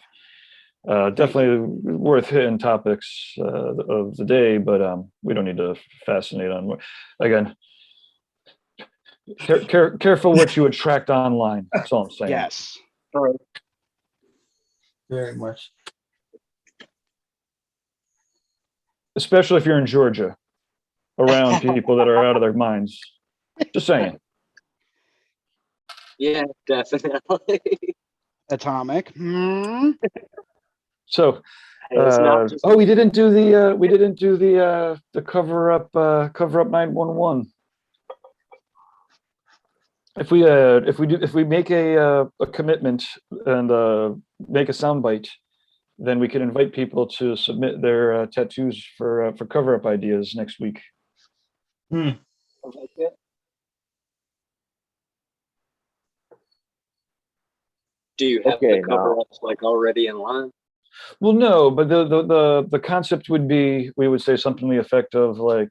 Definitely worth hitting topics of the day, but we don't need to fascinate on. Again, careful what you attract online. That's all I'm saying. Yes. All right. Very much. Especially if you're in Georgia, around people that are out of their minds. Just saying. Yeah, definitely. Atomic. So, It's not just we didn't do the cover up 911. If we make a commitment and make a soundbite, then we can invite people to submit their tattoos for cover up ideas next week. like it. Do you have Okay, the cover-ups like already in line? Well, no, but the concept would be, we would say something to the effect of like,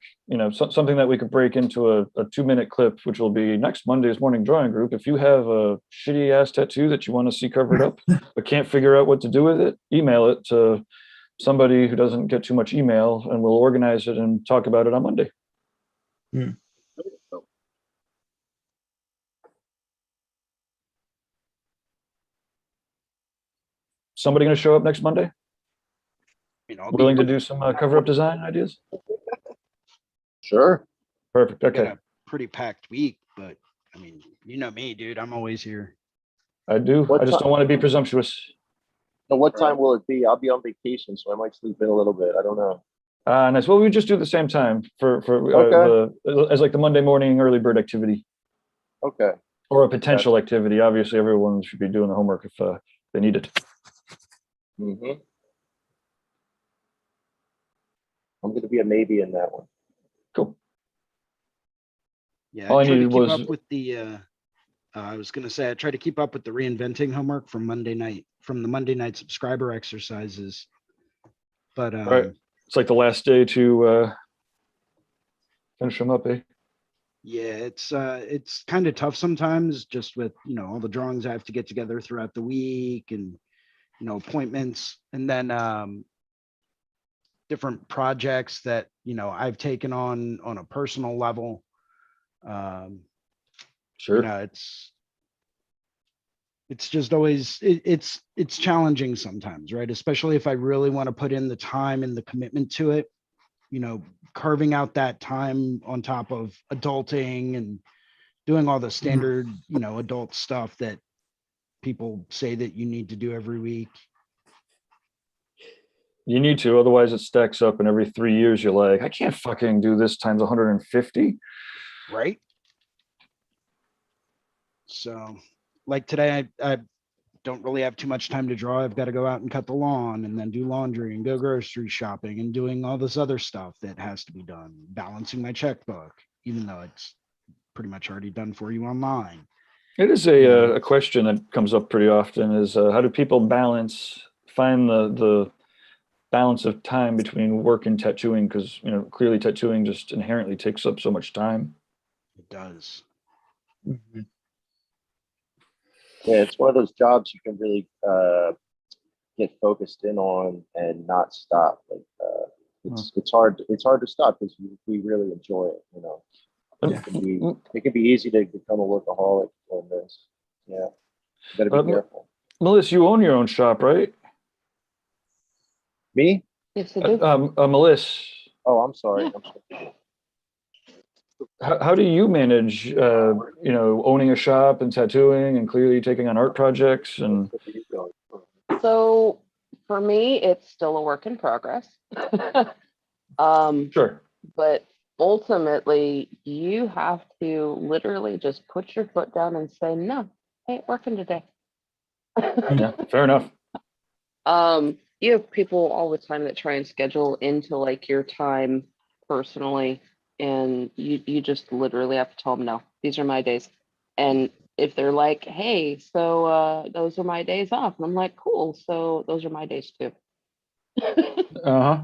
something that we could break into a 2-minute clip, which will be next Monday's morning drawing group. If you have a shitty ass tattoo that you want to see covered up, but can't figure out what to do with it, email it to somebody who doesn't get too much email, and we'll organize it and talk about it on Monday. Somebody going to show up next Monday? Willing to do some cover-up design ideas? Sure. Perfect. Got Okay. a pretty packed week, but I mean, you know me, dude. I'm always here. I do. I just don't want to be presumptuous. So what time will it be? I'll be on vacation, so I might sleep in a little bit. I don't know. Nice. Well, we just do the same time for as like the Monday morning early bird activity. Okay. Or a potential activity. Obviously, everyone should be doing the homework if they need it. Mm-hmm. I'm going to be a maybe in that one. Cool. Yeah, All I I try to needed keep was up with the. I was gonna say I try to keep up with the reinventing homework from the Monday night subscriber exercises. But right. It's like the last day to finish them up, eh? yeah, it's kind of tough sometimes, just with all the drawings I have to get together throughout the week, and appointments, and then different projects that I've taken on a personal level. Sure. It's just always it's challenging sometimes, right? Especially if I really want to put in the time and the commitment to it, carving out that time on top of adulting and doing all the standard adult stuff that people say that you need to do every week. You need to, otherwise it stacks up, and every 3 years you're like, I can't fucking do this times 150. Right. So like today, I don't really have too much time to draw. I've got to go out and cut the lawn, and then do laundry and go grocery shopping and doing all this other stuff that has to be done, balancing my checkbook, even though it's pretty much already done for you online. It is a question that comes up pretty often, is how do people find the balance of time between work and tattooing? Because clearly tattooing just inherently takes up so much time. It does. Mm-hmm. Yeah, it's one of those jobs you can really get focused in on and not stop. Like it's hard to stop because we really enjoy it. It can be easy to become a workaholic on this. Yeah, you gotta be careful. Melissa, you own your own shop, right? Me? Yes, I do. Melissa. Oh, I'm sorry. Yeah. I'm sorry. How do you manage, owning a shop and tattooing and clearly taking on art projects? And So for me, it's still a work in progress. Sure. But ultimately, you have to literally just put your foot down and say, no, I ain't working today. Yeah, fair enough. You have people all the time that try and schedule into like your time personally, and you just literally have to tell them, no, these are my days. And if they're like, hey, so those are my days off, and I'm like, cool, so those are my days too. Uh-huh.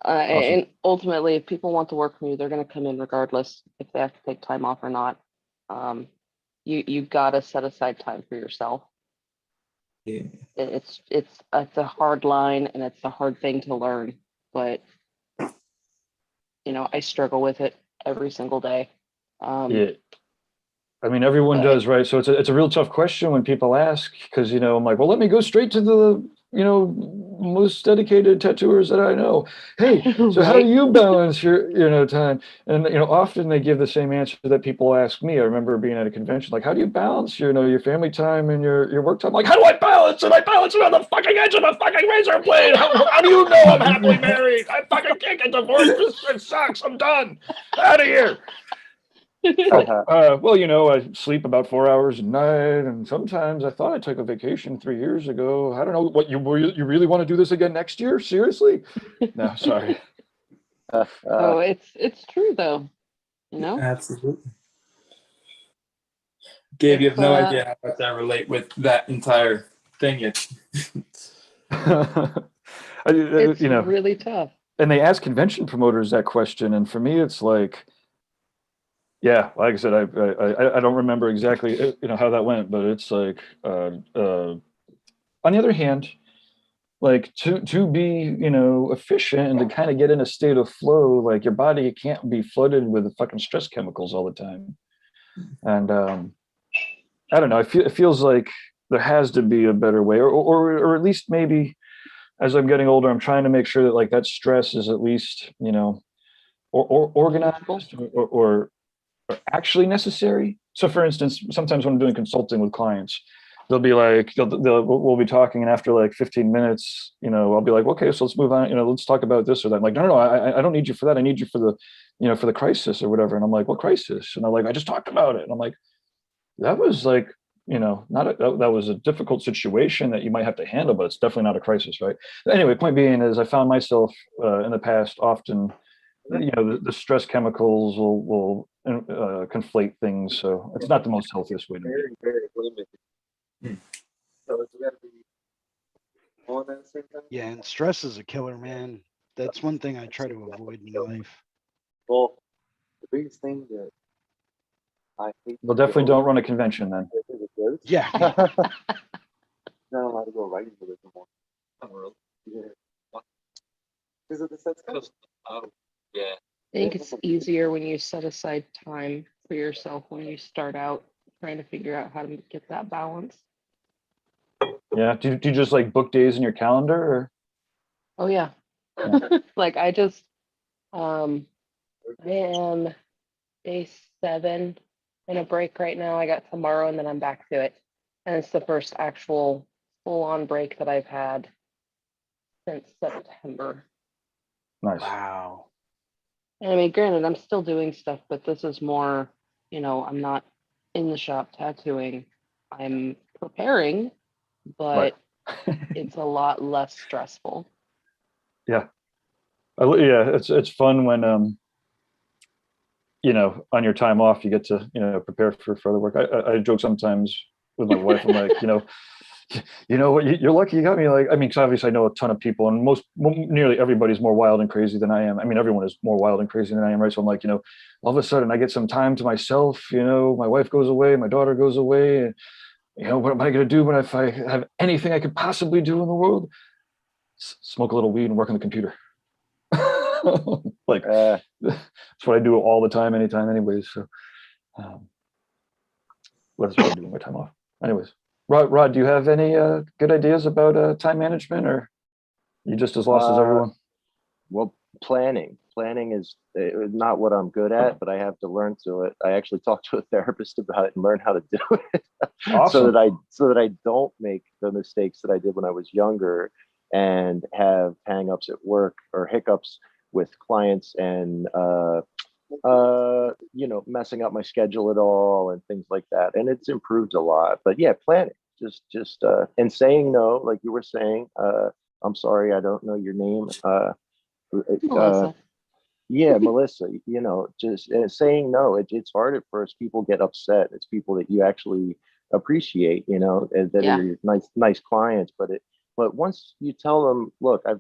Awesome. And ultimately, if people want to work for you, they're going to come in regardless if they have to take time off or not. You got to set aside time for yourself. It's a hard line and it's a hard thing to learn, but I struggle with it every single day. Yeah. I mean, everyone does, right? So it's a real tough question when people ask, because, I'm like, well, let me go straight to the, most dedicated tattooers that I know. Hey, so how do you balance your, time? And, often they give the same answer that people ask me. I remember being at a convention, like, how do you balance, your family time and your work time? Like, how do I balance it? I balance it on the fucking edge of the fucking razor blade. How do you know I'm happily married? I fucking can't get divorced. This shit sucks. I'm done. Out of here. Well, I sleep about 4 hours a night, and sometimes I thought I took a vacation 3 years ago. I don't know what you really want to do this again next year? Seriously? No, sorry. Oh, it's true though. Absolutely. Gabe, you have no idea how much I relate with that entire thing. It's really tough. And they ask convention promoters that question, and for me, it's like, yeah, like I said, I don't remember exactly how that went, but it's like on the other hand, like to be efficient and to kind of get in a state of flow, like your body can't be flooded with fucking stress chemicals all the time, and I don't know. It feels like there has to be a better way, or at least maybe as I'm getting older, I'm trying to make sure that like that stress is at least or organized or actually necessary. So for instance, sometimes when I'm doing consulting with clients, they'll be like, we'll be talking, and after like 15 minutes, I'll be like, okay, so let's move on, let's talk about this or that. I'm like, no, I don't need you for that. I need you for the, for the crisis or whatever. And I'm like, what crisis? And I'm like, I just talked about it. And I'm like, that was like, that was a difficult situation that you might have to handle, but it's definitely not a crisis, right? Anyway, point being is I found myself in the past often, the stress chemicals will conflate things, so it's not the most healthiest way to be. Very limited. So it's got to be on at the same time. Yeah, and stress is a killer, man. That's one thing I try to avoid in life. Well, the biggest thing that I hate. Well, definitely don't run a convention then. Yeah. Not allowed to go writing with it anymore. Yeah. Because of the sets. Oh, yeah. I think it's easier when you set aside time for yourself when you start out trying to figure out how to get that balance. Yeah. Do you just like book days in your calendar, or? Oh yeah. Like I just I am day 7 in a break right now. I got tomorrow and then I'm back to it. And it's the first actual full-on break that I've had since September. Nice. Wow. And I mean, granted, I'm still doing stuff, but this is more, I'm not in the shop tattooing. I'm preparing, but it's a lot less stressful. Yeah. Yeah, it's fun when on your time off you get to prepare for further work. I joke sometimes with my wife. I'm like, what, you're lucky you got me. Like, I mean, 'cause obviously I know a ton of people, and nearly everybody's more wild and crazy than I am. I mean, everyone is more wild and crazy than I am, right? So I'm like, all of a sudden I get some time to myself. My wife goes away, my daughter goes away, and what am I going to do if I have anything I could possibly do in the world? Smoke a little weed and work on the computer. Like that's what I do all the time, anytime, anyways. So that's what I do with my time off. Anyways, Rod, do you have any good ideas about time management, or you just as lost as everyone? Well, planning is not what I'm good at, but I have to learn to it. I actually talked to a therapist about it and learn how to do it. Awesome. so that I don't make the mistakes that I did when I was younger and have hang-ups at work or hiccups with clients and messing up my schedule at all and things like that. And it's improved a lot. But yeah, planning, just and saying no, like you were saying. I'm sorry, I don't know your name. Melissa. Yeah, Melissa, just saying no. It's hard at first. People get upset. It's people that you actually appreciate, and that are your nice clients. But once you tell them, look, I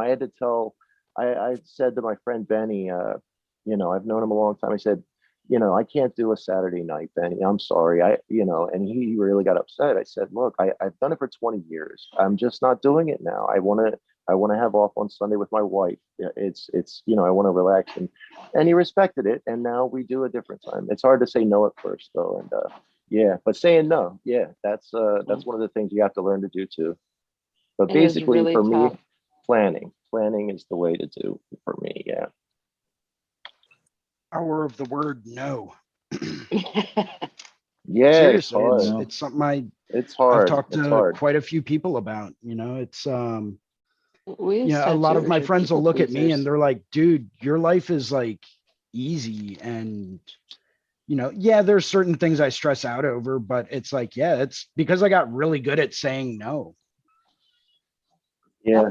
had to tell, I said to my friend Benny, I've known him a long time. I said, you know, I can't do a Saturday night, Benny. I'm sorry. And he really got upset. I said, look, I've done it for 20 years. I'm just not doing it now. I want to have off on Sunday with my wife. I want to relax, and he respected it. And now we do a different time. It's hard to say no at first though. And yeah, but saying no, yeah, that's one of the things you have to learn to do too. But basically really for tough. me, planning is the way to do for me. Yeah. Power of the word no. Yeah, Seriously, it's hard. it's something It's hard. I've talked It's to hard. quite a few people about. It's We as a lot of tattooers my are friends will people look at me pleasers. and they're like, dude, your life is like easy. And yeah, there's certain things I stress out over, but it's like, yeah, it's because I got really good at saying no. Yeah.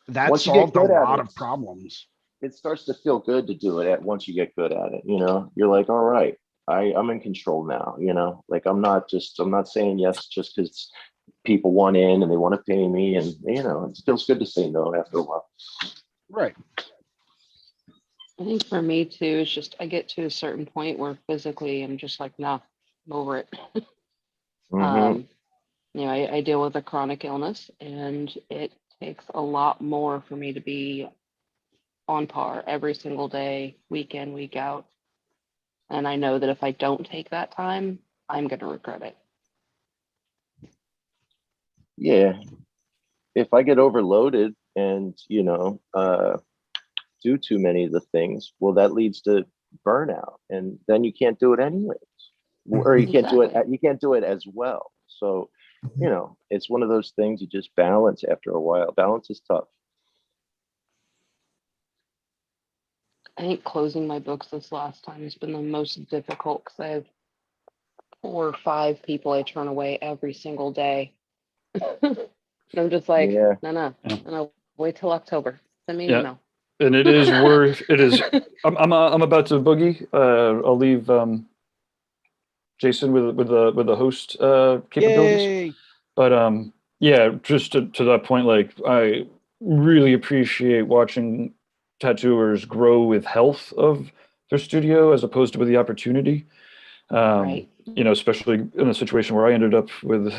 That Once you get solved a good at lot it, of problems. it starts to feel good to do it once you get good at it. You're like, all right, I'm in control now. Like I'm not saying yes just because people want in and they want to pay me, and it feels good to say no after a while. Right. I think for me too, it's just I get to a certain point where physically I'm just like, nah, I'm over it. Mm-hmm. I deal with a chronic illness, and it takes a lot more for me to be on par every single day, week in, week out. And I know that if I don't take that time, I'm going to regret it. Yeah. If I get overloaded and, do too many of the things, well, that leads to burnout, and then you can't do it anyways, or you can't do it. You can't do it as well. So, it's one of those things you just balance after a while. Balance is tough. I think closing my books this last time has been the most difficult because I have 4 or 5 people I turn away every single day. And I'm just like, Yeah. no, wait till October. Send me an email. And it is worth. It is. I'm about to boogie. I'll leave Jason with the host capabilities. Yay. But yeah, just to that point, like I really appreciate watching tattooers grow with health of their studio as opposed to with the opportunity. Right. Especially in a situation where I ended up with,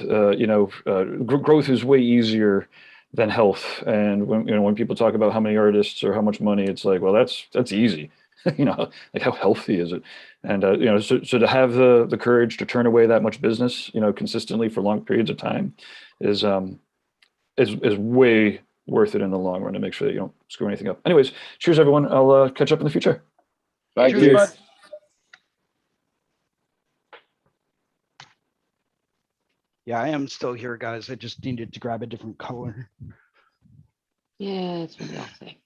growth is way easier than health. And when people talk about how many artists or how much money, it's like, well, that's easy. Like how healthy is it? And so to have the courage to turn away that much business, consistently for long periods of time, is way worth it in the long run to make sure that you don't screw anything up. Anyways, cheers everyone. I'll catch up in the future. Thank Cheers, you. bud. Yeah, I am still here, guys. I just needed to grab a different color. Yeah, that's what I'll say.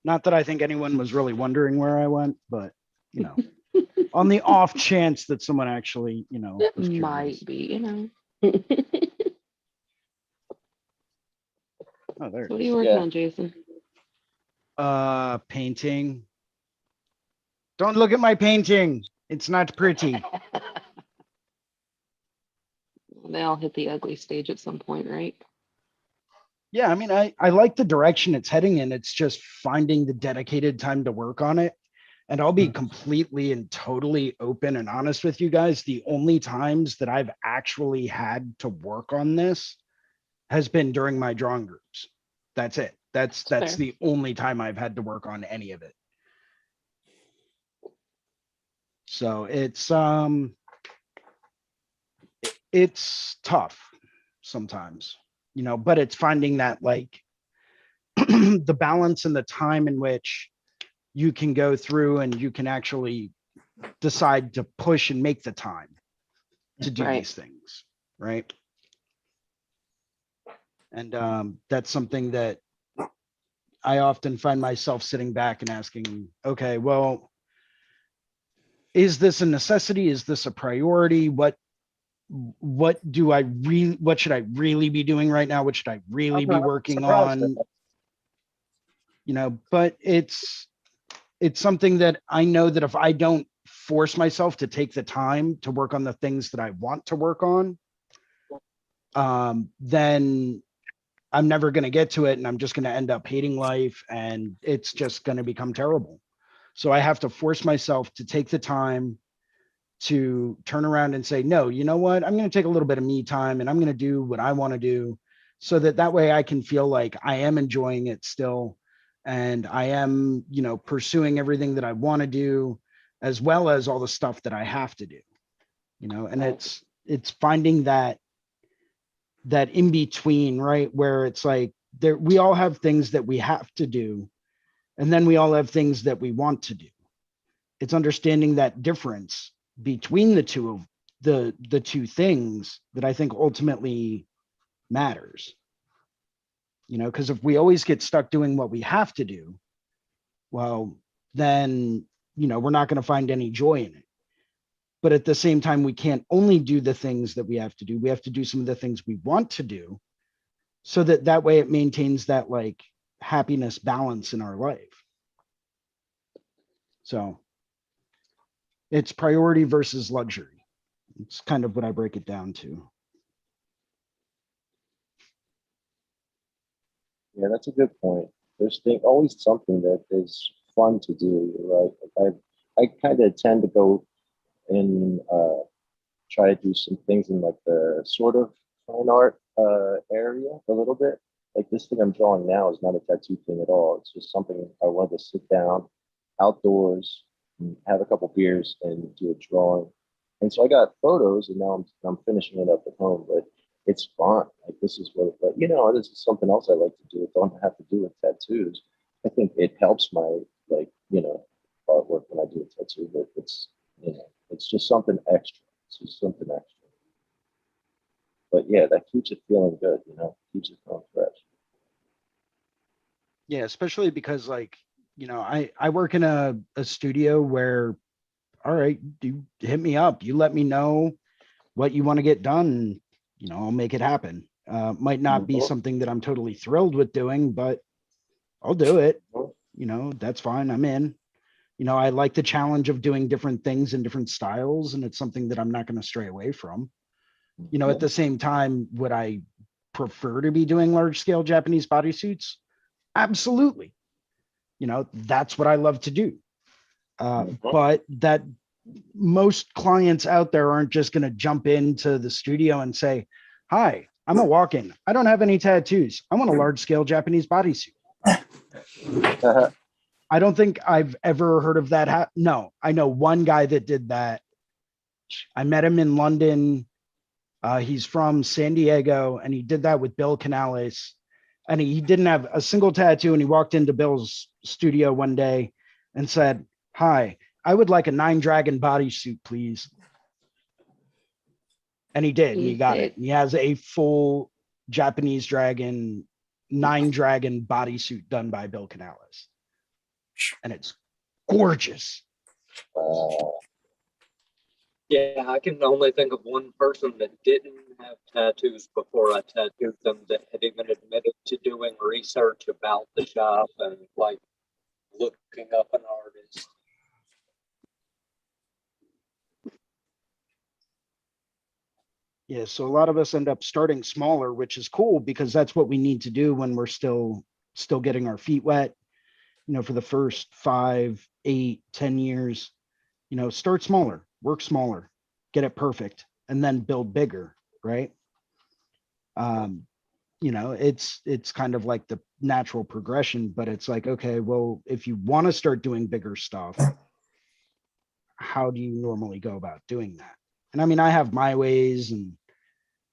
Not that I think anyone was really wondering where I went, but on the off chance that someone actually, was might be, Oh, there. What are you working on, Jason? Painting. Don't look at my painting. It's not pretty. They all hit the ugly stage at some point, right? Yeah, I mean, I like the direction it's heading in. It's just finding the dedicated time to work on it. And I'll be completely and totally open and honest with you guys. The only times that I've actually had to work on this has been during my drawing groups. That's it. That's the only time I've had to work on any of it. So it's tough sometimes, but it's finding that like the balance and the time in which you can go through and you can actually decide to push and make the time to do these things. Right. And that's something that I often find myself sitting back and asking, okay, well, is this a necessity? Is this a priority? What should I really be doing right now? What should I really be working on? But it's something that I know that if I don't force myself to take the time to work on the things that I want to work on, then I'm never going to get to it. And I'm just going to end up hating life, and it's just going to become terrible. So I have to force myself to take the time to turn around and say, no, you know what? I'm going to take a little bit of me time and I'm going to do what I want to do, so that way I can feel like I am enjoying it still. And I am, pursuing everything that I want to do, as well as all the stuff that I have to do, and it's finding that in between, right? Where it's like we all have things that we have to do, and then we all have things that we want to do. It's understanding that difference between the two of the two things that I think ultimately matters. Because if we always get stuck doing what we have to do, well, then, we're not going to find any joy in it. But at the same time, we can't only do the things that we have to do. We have to do some of the things we want to do, so that way it maintains that like happiness balance in our life. So it's priority versus luxury. It's kind of what I break it down to. Yeah, that's a good point. There's always something that is fun to do, right? Like I kind of tend to go and try to do some things in like the sort of fine art area a little bit. Like this thing I'm drawing now is not a tattoo thing at all. It's just something I wanted to sit down outdoors and have a couple beers and do a drawing. And so I got photos, and now I'm finishing it up at home. But it's fun. Like this is what, but this is something else I like to do. It don't have to do with tattoos. I think it helps my artwork when I do a tattoo, but it's just something extra. It's just something extra. But yeah, that keeps it feeling good, keeps it feeling fresh. Yeah, especially because I work in a studio where, all right, you hit me up, you let me know what you want to get done, I'll make it happen. Might not be something that I'm totally thrilled with doing, but I'll do it. That's fine. I'm in. I like the challenge of doing different things in different styles, and it's something that I'm not going to stray away from. At the same time, would I prefer to be doing large scale Japanese bodysuits? Absolutely. That's what I love to do. But that most clients out there aren't just going to jump into the studio and say, hi, I'm a walk-in. I don't have any tattoos. I want a large scale Japanese bodysuit. I don't think I've ever heard of that. No, I know one guy that did that. I met him in London. He's from San Diego, and he did that with Bill Canales. And he didn't have a single tattoo. And he walked into Bill's studio one day and said, hi, I would like a 9 dragon bodysuit, please. And he did. And he got it. He has a full Japanese dragon, 9 dragon bodysuit done by Bill Canales. And it's gorgeous. Yeah, I can only think of one person that didn't have tattoos before I tattooed them, that had even admitted to doing research about the shop and like looking up an artist. Yeah, so a lot of us end up starting smaller, which is cool because that's what we need to do when we're still getting our feet wet. For the first 5, 8, 10 years, start smaller, work smaller, get it perfect, and then build bigger, right? It's kind of like the natural progression, but it's like, okay, well, if you want to start doing bigger stuff, how do you normally go about doing that? And I mean, I have my ways, and,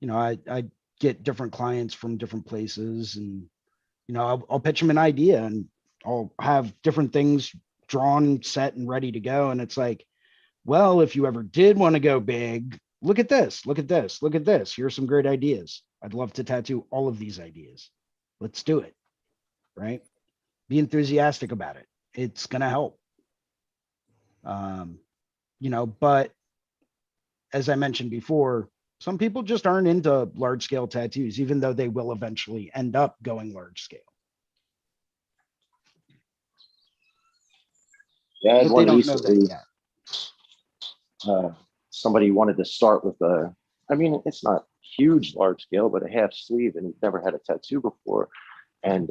I get different clients from different places, and, I'll pitch them an idea, and I'll have different things drawn, set, and ready to go. And it's like, well, if you ever did want to go big, look at this, look at this, look at this. Here's some great ideas. I'd love to tattoo all of these ideas. Let's do it. Right? Be enthusiastic about it. It's going to help. But as I mentioned before, some people just aren't into large scale tattoos, even though they will eventually end up going large scale. Yeah, I had one recently. Somebody wanted to start with it's not huge large scale, but a half sleeve, and he'd never had a tattoo before. And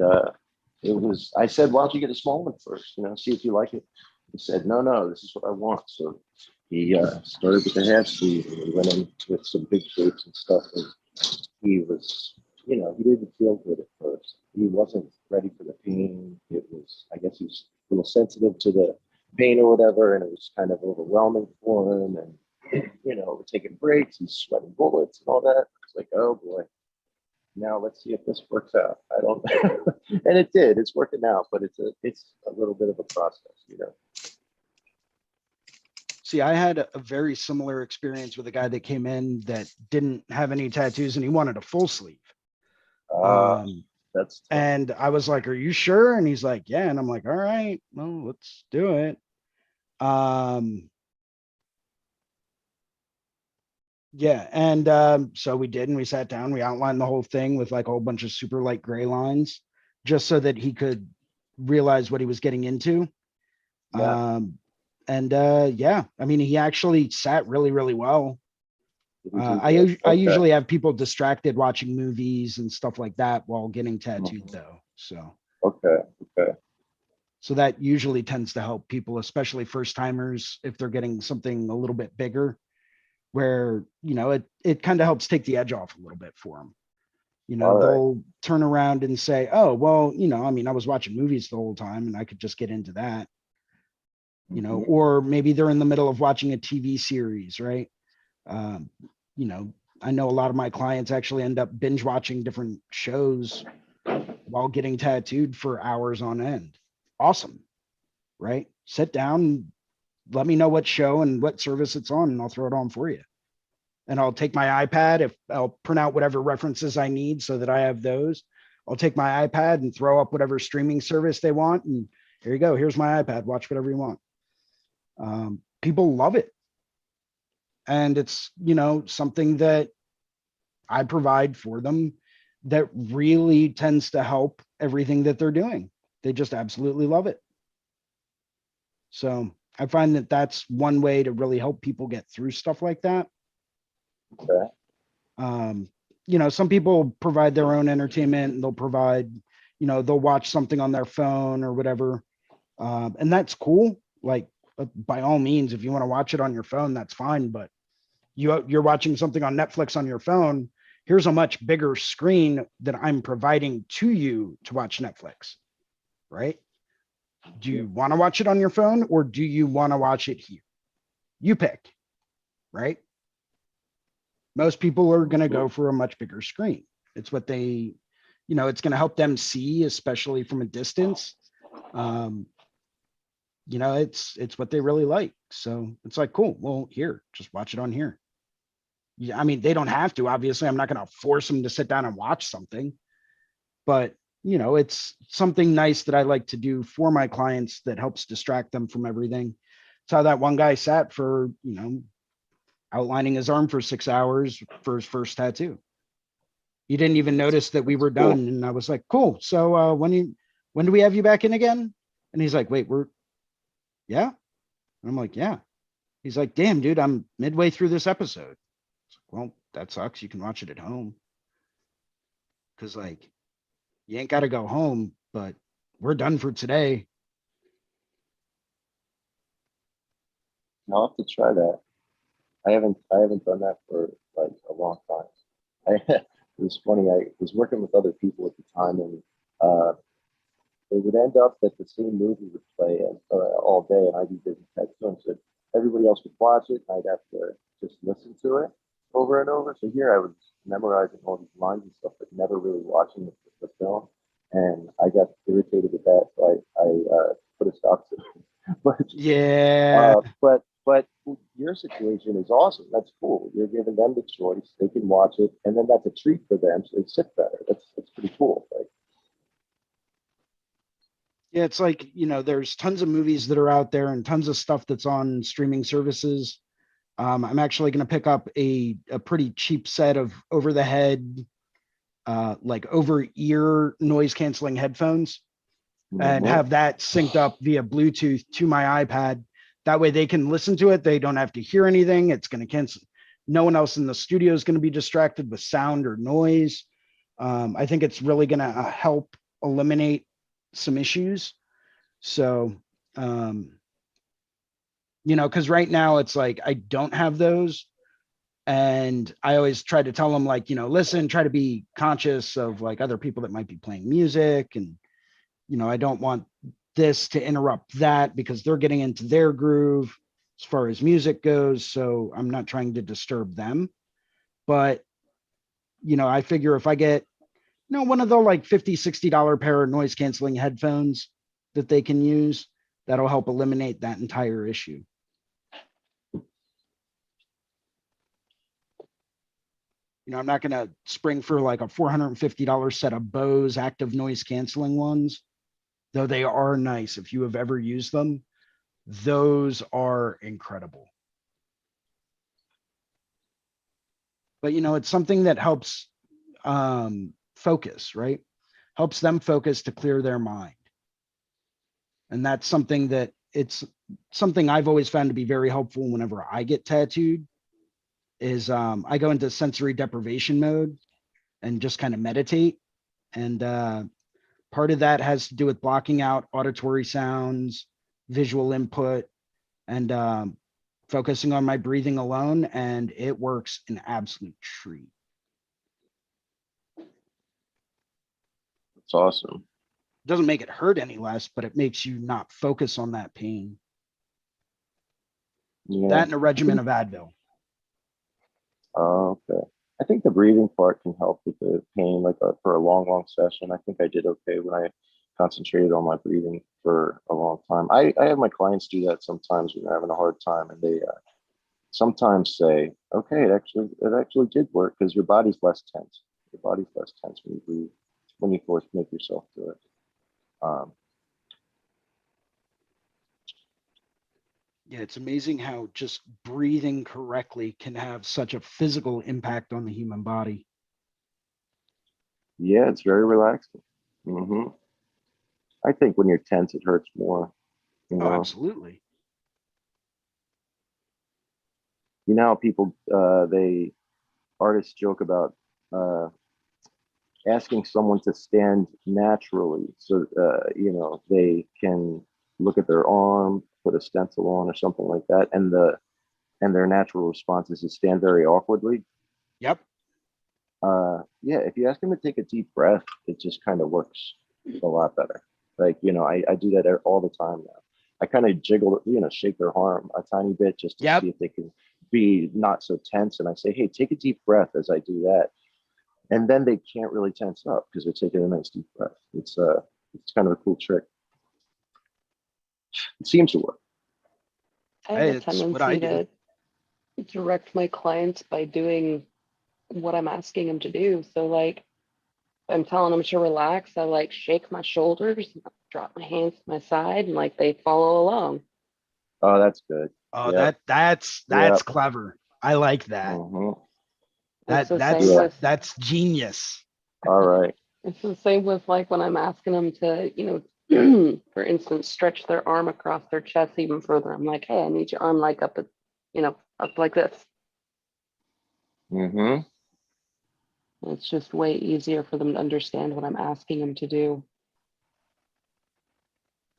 I said, why don't you get a small one first, see if you like it. he said, no, this is what I want. So he started with the half sleeve, and we went in with some big shapes and stuff. And he was, he didn't feel good at first. He wasn't ready for the pain. It was, I guess he was a little sensitive to the pain or whatever, and it was kind of overwhelming for him. And, we're taking breaks, he's sweating bullets and all that. It's like, oh boy. Now let's see if this works out. I don't and it did. It's working out, but it's a little bit of a process, See, I had a very similar experience with a guy that came in that didn't have any tattoos and he wanted a full sleeve. That's tough. And I was like, are you sure? And he's like, yeah. And I'm like, all right, well, let's do it. Yeah. And so we did, and we sat down, we outlined the whole thing with like a whole bunch of super light gray lines, just so that he could realize what he was getting into. Yeah. Yeah, I mean, he actually sat really, really well. I usually have people distracted watching movies and stuff like that while getting tattooed though. So okay. So that usually tends to help people, especially first timers, if they're getting something a little bit bigger, where, it kind of helps take the edge off a little bit for them. They'll turn around and say, oh, well, I was watching movies the whole time and I could just get into that. Or maybe they're in the middle of watching a TV series, right? I know a lot of my clients actually end up binge watching different shows while getting tattooed for hours on end. Awesome, right? Sit down, let me know what show and what service it's on, and I'll throw it on for you. And I'll take my iPad, I'll print out whatever references I need so that I have those. I'll take my iPad and throw up whatever streaming service they want. And here you go. Here's my iPad. Watch whatever you want. People love it. And it's, something that I provide for them that really tends to help everything that they're doing. They just absolutely love it. So I find that that's one way to really help people get through stuff like that. Okay. Some people provide their own entertainment, and they'll provide, they'll watch something on their phone or whatever. And that's cool. Like, by all means, if you want to watch it on your phone, that's fine. But you're watching something on Netflix on your phone. Here's a much bigger screen that I'm providing to you to watch Netflix, right? Do you want to watch it on your phone, or do you want to watch it here? You pick, right? Most people are going to go for a much bigger screen. It's what they, it's going to help them see, especially from a distance. It's what they really like. So it's like, cool. Well, here, just watch it on here. Yeah, I mean, they don't have to. Obviously, I'm not going to force them to sit down and watch something, but it's something nice that I like to do for my clients that helps distract them from everything. It's how that one guy sat for, outlining his arm for 6 hours for his first tattoo. He didn't even notice that we were done. Cool. And I was like, cool. So when do we have you back in again? And he's like, wait, yeah. And I'm like, yeah. He's like, damn, dude, I'm midway through this episode. Well, that sucks. You can watch it at home. Cause like, you ain't got to go home, but we're done for today. I'll have to try that. I haven't done that for like a long time. It was funny. I was working with other people at the time, and it would end up that the same movie would play all day, and I'd be busy tattooing. So everybody else would watch it, and I'd have to just listen to it over and over. So here I was memorizing all these lines and stuff, but never really watching the film. And I got irritated with that, so I put a stop to it. But yeah. But your situation is awesome. That's cool. You're giving them the choice. They can watch it, and then that's a treat for them, so they sit better. That's pretty cool. Right? Yeah, it's like, there's tons of movies that are out there and tons of stuff that's on streaming services. I'm actually going to pick up a pretty cheap set of over the head, like over ear noise canceling headphones, and have that synced up via Bluetooth to my iPad. That way they can listen to it. They don't have to hear anything. It's going to cancel. No one else in the studio is going to be distracted with sound or noise. I think it's really going to help eliminate some issues. So You know, because right now it's like I don't have those. And I always try to tell them, like, you know, listen, try to be conscious of like other people that might be playing music. And, you know, I don't want this to interrupt that because they're getting into their groove as far as music goes. So I'm not trying to disturb them. But, you know, I figure if I get, you know, one of the like $50, $60 pair of noise canceling headphones that they can use, that'll help eliminate that entire issue. You know, I'm not going to spring for like a $450 set of Bose active noise canceling ones, though they are nice. If you have ever used them, those are incredible. But, you know, it's something that helps focus, right? Helps them focus to clear their mind. And that's something that it's something I've always found to be very helpful whenever I get tattooed is I go into sensory deprivation mode and just kind of meditate. And part of that has to do with blocking out auditory sounds, visual input, and focusing on my breathing alone. And it works an absolute treat. It's awesome. Doesn't make it hurt any less, but it makes you not focus on that pain. Yeah. That and a regimen of Advil. Oh, okay. I think the breathing part can help with the pain, like for a long session. I think I did okay when I concentrated on my breathing for a long time. I have my clients do that sometimes when they're having a hard time, and they sometimes say, okay, it actually did work because your body's less tense. Your body's less tense when you breathe, when you make yourself do it. Yeah, it's amazing how just breathing correctly can have such a physical impact on the human body. Yeah, it's very relaxing. Mm-hmm. I think when you're tense, it hurts more. You know? Oh, absolutely. You know how people, artists joke about asking someone to stand naturally so, you know, they can look at their arm, put a stencil on or something like that. And their natural response is to stand very awkwardly. Yep. Yeah, if you ask them to take a deep breath, it just kind of works a lot better. Like, you know, I do that all the time now. I kind of jiggle, you know, shake their arm a tiny bit just to see if they can be not so tense. And I say, hey, take a deep breath as I do that. And then they can't really tense up because they're taking a nice deep breath. It's kind of a cool trick. It seems to work. I have a tendency to direct my clients by doing what I'm asking them to do. So like I'm telling them to relax, I like shake my shoulders, drop my hands to my side, and like they follow along. Oh, that's good. Oh, yep. that's clever. I like that. Mm-hmm. That's genius. All right. It's the same with like when I'm asking them to, you know, for instance, stretch their arm across their chest even further. I'm like, hey, I need your arm like up, you know, up like this. Mm-hmm. It's just way easier for them to understand what I'm asking them to do.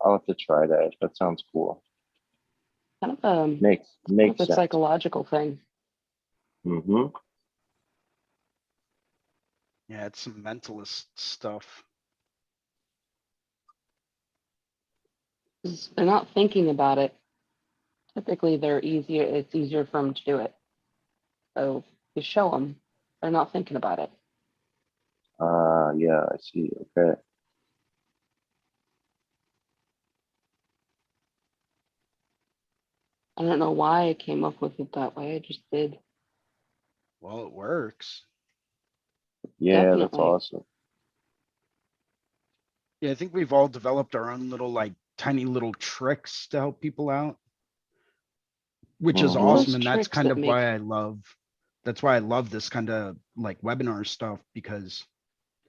I'll have to try that. That sounds cool. Kind of makes kind of a sense. psychological thing. Mm-hmm. Yeah, it's some mentalist stuff. They're not thinking about it. Typically, it's easier for them to do it. So you show them, they're not thinking about it. Yeah, I see. Okay. I don't know why I came up with it that way. I just did. Well, it works. Yeah, Definitely. that's awesome. Yeah, I think we've all developed our own little, like, tiny little tricks to help people out, which is awesome. And that's kind of why I love this kind of like webinar stuff, because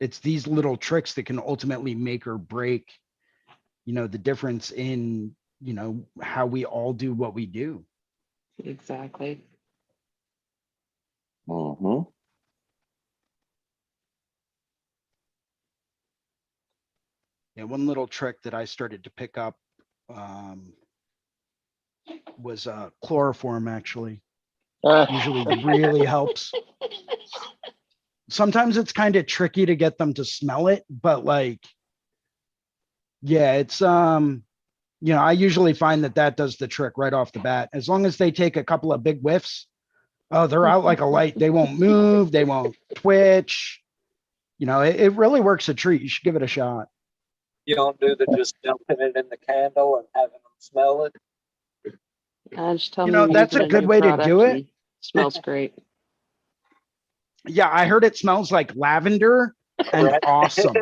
it's these little tricks that can ultimately make or break, you know, the difference in, you know, how we all do what we do. Exactly. Mm-hmm. Yeah, one little trick that I started to pick up was chloroform, actually. Ah, Usually really helps. Sometimes it's kind of tricky to get them to smell it, but like, yeah, it's you know, I usually find that does the trick right off the bat. As long as they take a couple of big whiffs, oh, they're out like a light. They won't move, they won't twitch. You know, it really works a treat. You should give it a shot. You don't do the just dumping it in the candle and having them smell it. Just tell You me know, you that's use it a in good your way to product do it. and smells great. Yeah, I heard it smells like lavender and Right. awesome.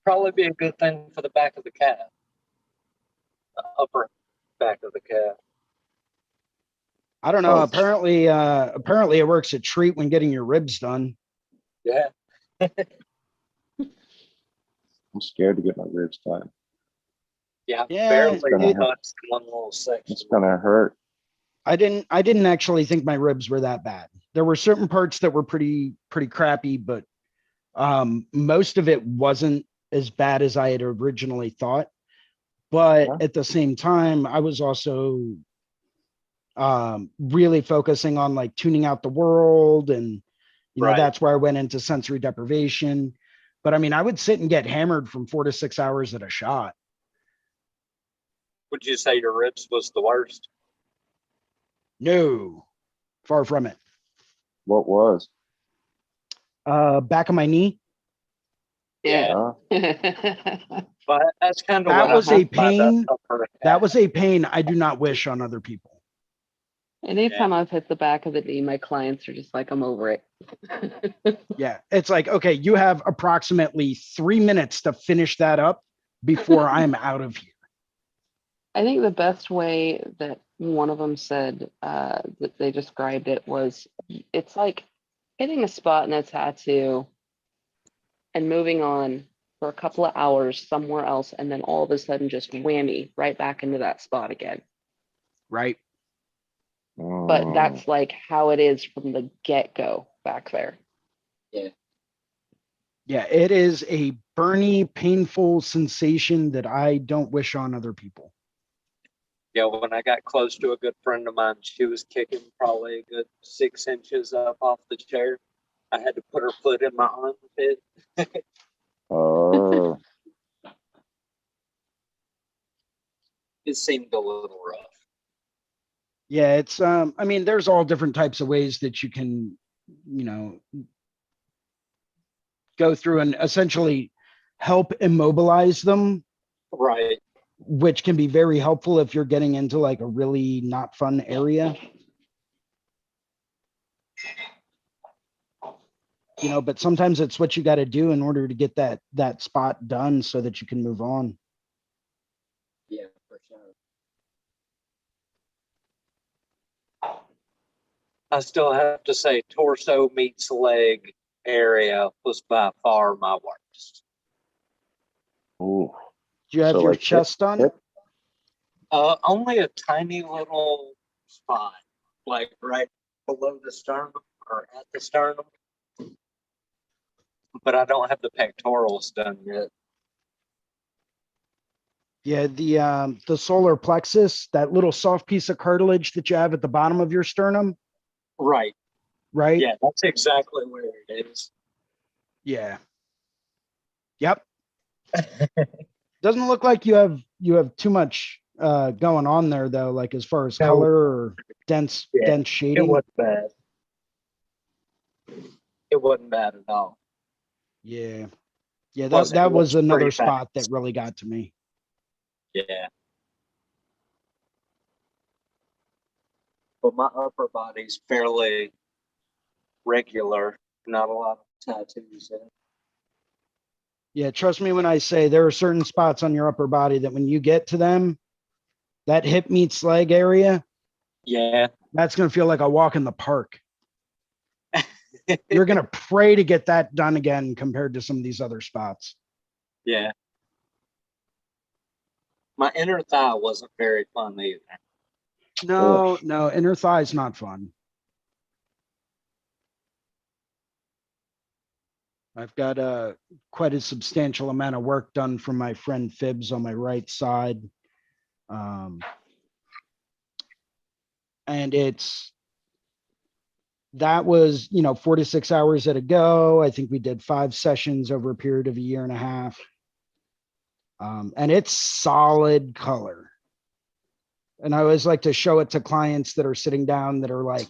Probably be a good thing for the back of the calf. The upper back of the calf. I don't know. Oh. Apparently it works a treat when getting your ribs done. Yeah. I'm scared to get my ribs done. Yeah, Yeah, barely it- touched one little section. It's gonna hurt. I didn't actually think my ribs were that bad. There were certain parts that were pretty crappy, but most of it wasn't as bad as I had originally thought. But Yeah. at the same time, I was also really focusing on like tuning out the world, and you know, Right. that's where I went into sensory deprivation. But I mean, I would sit and get hammered from 4 to 6 hours at a shot. Would you say your ribs was the worst? No, far from it. What was? Back of my knee. Yeah. But that's kind of That what was I a meant by the pain. upper That calf. was a pain I do not wish on other people. Anytime I've hit the back of the knee, my clients are just like, I'm over it. Yeah, it's like, okay, you have approximately 3 minutes to finish that up before I'm out of here. I think the best way that one of them said that they described it was it's like hitting a spot in a tattoo and moving on for a couple of hours somewhere else, and then all of a sudden just whammy right back into that spot again. Right. But that's like how it is from the get-go back there. Yeah, it is a burny, painful sensation that I don't wish on other people. Yeah, when I got close to a good friend of mine, she was kicking probably a good 6 inches up off the chair. I had to put her foot in my armpit. Oh, It seemed a little rough. Yeah, it's I mean, there's all different types of ways that you can, you know, go through and essentially help immobilize them, Right. which can be very helpful if you're getting into like a really not fun area. You know, but sometimes it's what you got to do in order to get that spot done so that you can move on. Yeah, for sure. I still have to say torso meets leg area was by far my worst. ooh. Do you have So, your like, chest done? hip? Only a tiny little spot, like right below the sternum or at the sternum. But I don't have the pectorals done yet. Yeah, the solar plexus, that little soft piece of cartilage that you have at the bottom of your sternum, Right. right? Yeah, that's exactly where it is. Yeah. Yep. Doesn't look like you have too much going on there though, like as far as No. color or dense Yeah, It shading. wasn't bad. It wasn't bad at all. Yeah. Yeah, It that was pretty another fast. spot that really got to me. Yeah. But my upper body's fairly regular. Not a lot of tattoos in it. Yeah, trust me when I say there are certain spots on your upper body that when you get to them, that hip meets leg area, Yeah. that's going to feel like a walk in the park. You're going to pray to get that done again compared to some of these other spots. Yeah. My inner thigh wasn't very fun either. No, inner thigh is not fun. I've got quite a substantial amount of work done from my friend Phibbs on my right side. And that was, 4 to 6 hours at a go. I think we did 5 sessions over a period of a year and a half. And it's solid color. And I always like to show it to clients that are sitting down that are like,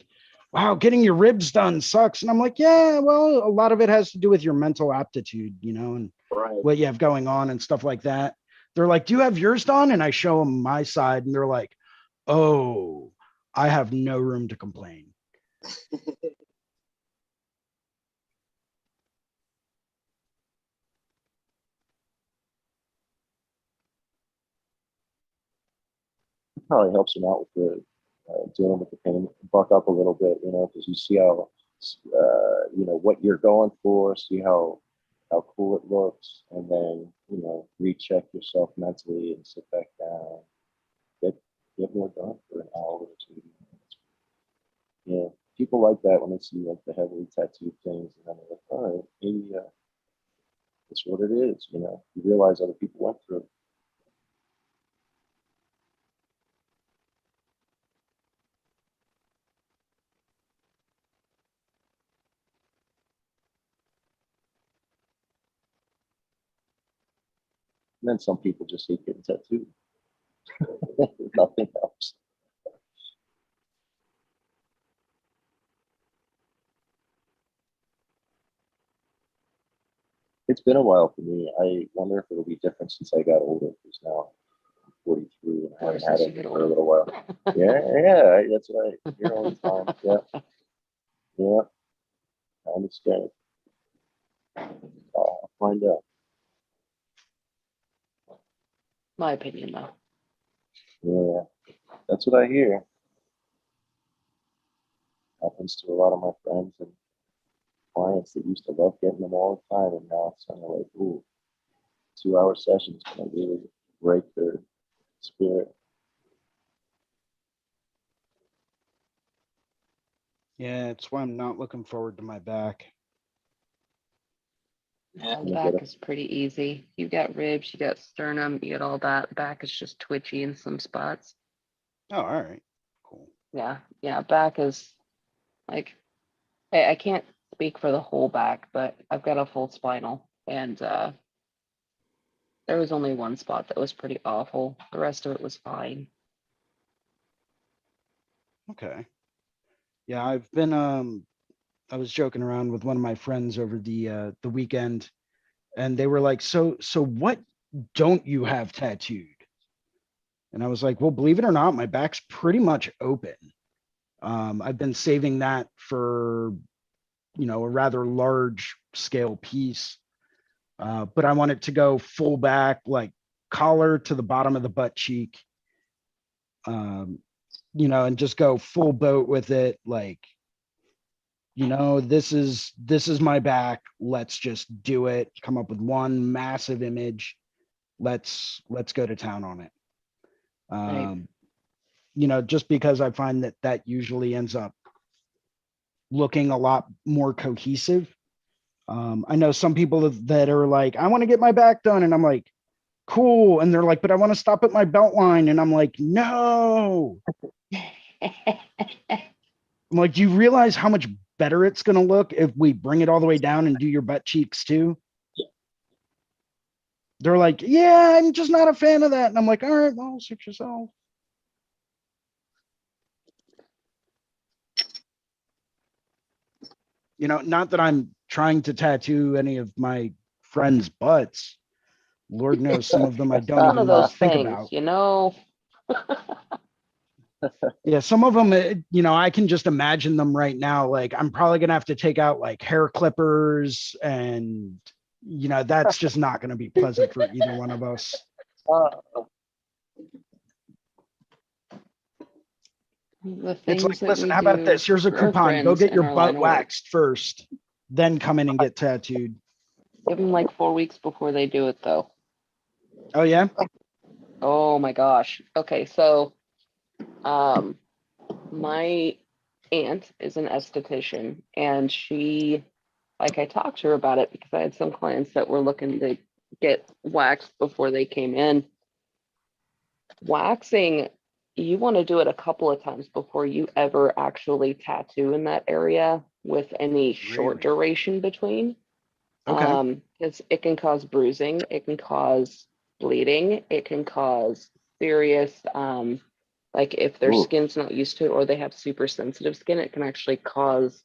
wow, getting your ribs done sucks. And I'm like, yeah, well, a lot of it has to do with your mental aptitude, and what you have going on and stuff like that. They're like, do you have yours done? And I show them my side and they're like, oh, I have no room to complain. Probably helps them out with the dealing with the pain, buck up a little bit, because you see how, what you're going for, see how cool it looks, and then, recheck yourself mentally and sit back down, get more done for an hour or 2. Yeah, people like that when they see like the heavily tattooed things, and then they're like, all right, maybe it's what it is, You realize other people went through it. And then some people just hate getting tattooed. Nothing else. It's been a while for me. I wonder if it'll be different since I got older, because now I'm 43 and I haven't had it for a little while. Yeah, that's what I hear all the time. Yeah, I understand. I'll find out. My opinion, though. Yeah, that's what I hear. Happens to a lot of my friends and clients that used to love getting them all the time, and now it's kind of like, ooh, 2-hour sessions can really break their spirit. Yeah, it's why I'm not looking forward to my back. Yeah, the back is pretty easy. You got ribs, you got sternum, you got all that. Back is just twitchy in some spots. Oh, all right. Cool. Yeah, back is like, I can't speak for the whole back, but I've got a full spinal, and there was only one spot that was pretty awful. The rest of it was fine. Okay. Yeah, I've been I was joking around with one of my friends over the weekend, and they were like, so what don't you have tattooed? And I was like, well, believe it or not, my back's pretty much open. I've been saving that for, a rather large scale piece. But I want it to go full back, like collar to the bottom of the butt cheek. And just go full boat with it. Like, this is my back. Let's just do it. Come up with one massive image. Let's go to town on it. Right. Just because I find that usually ends up looking a lot more cohesive. I know some people that are like, I want to get my back done. And I'm like, cool. And they're like, but I want to stop at my belt line. And I'm like, no. I'm like, do you realize how much better it's going to look if we bring it all the way down and do your butt cheeks too? They're like, yeah, I'm just not a fan of that. And I'm like, all right, well, suit yourself. Not that I'm trying to tattoo any of my friends' butts. Lord knows some of them I don't One even of those think things, about. Yeah, some of them, I can just imagine them right now. Like, I'm probably going to have to take out like hair clippers, and, that's just not going to be pleasant for either one of us. It's like, listen, how about this? Here's a coupon. Go get your butt waxed first, then come in and get tattooed. Give them like 4 weeks before they do it, though. Oh, yeah? Oh, my gosh. Okay, so my aunt is an esthetician, and she like I talked to her about it because I had some clients that were looking to get waxed before they came in. Waxing, you want to do it a couple of times before you ever actually tattoo in that area with any short duration between. Okay. Because it can cause bruising, it can cause bleeding, it can cause serious, like if their skin's not used to it or they have super sensitive skin, it can actually cause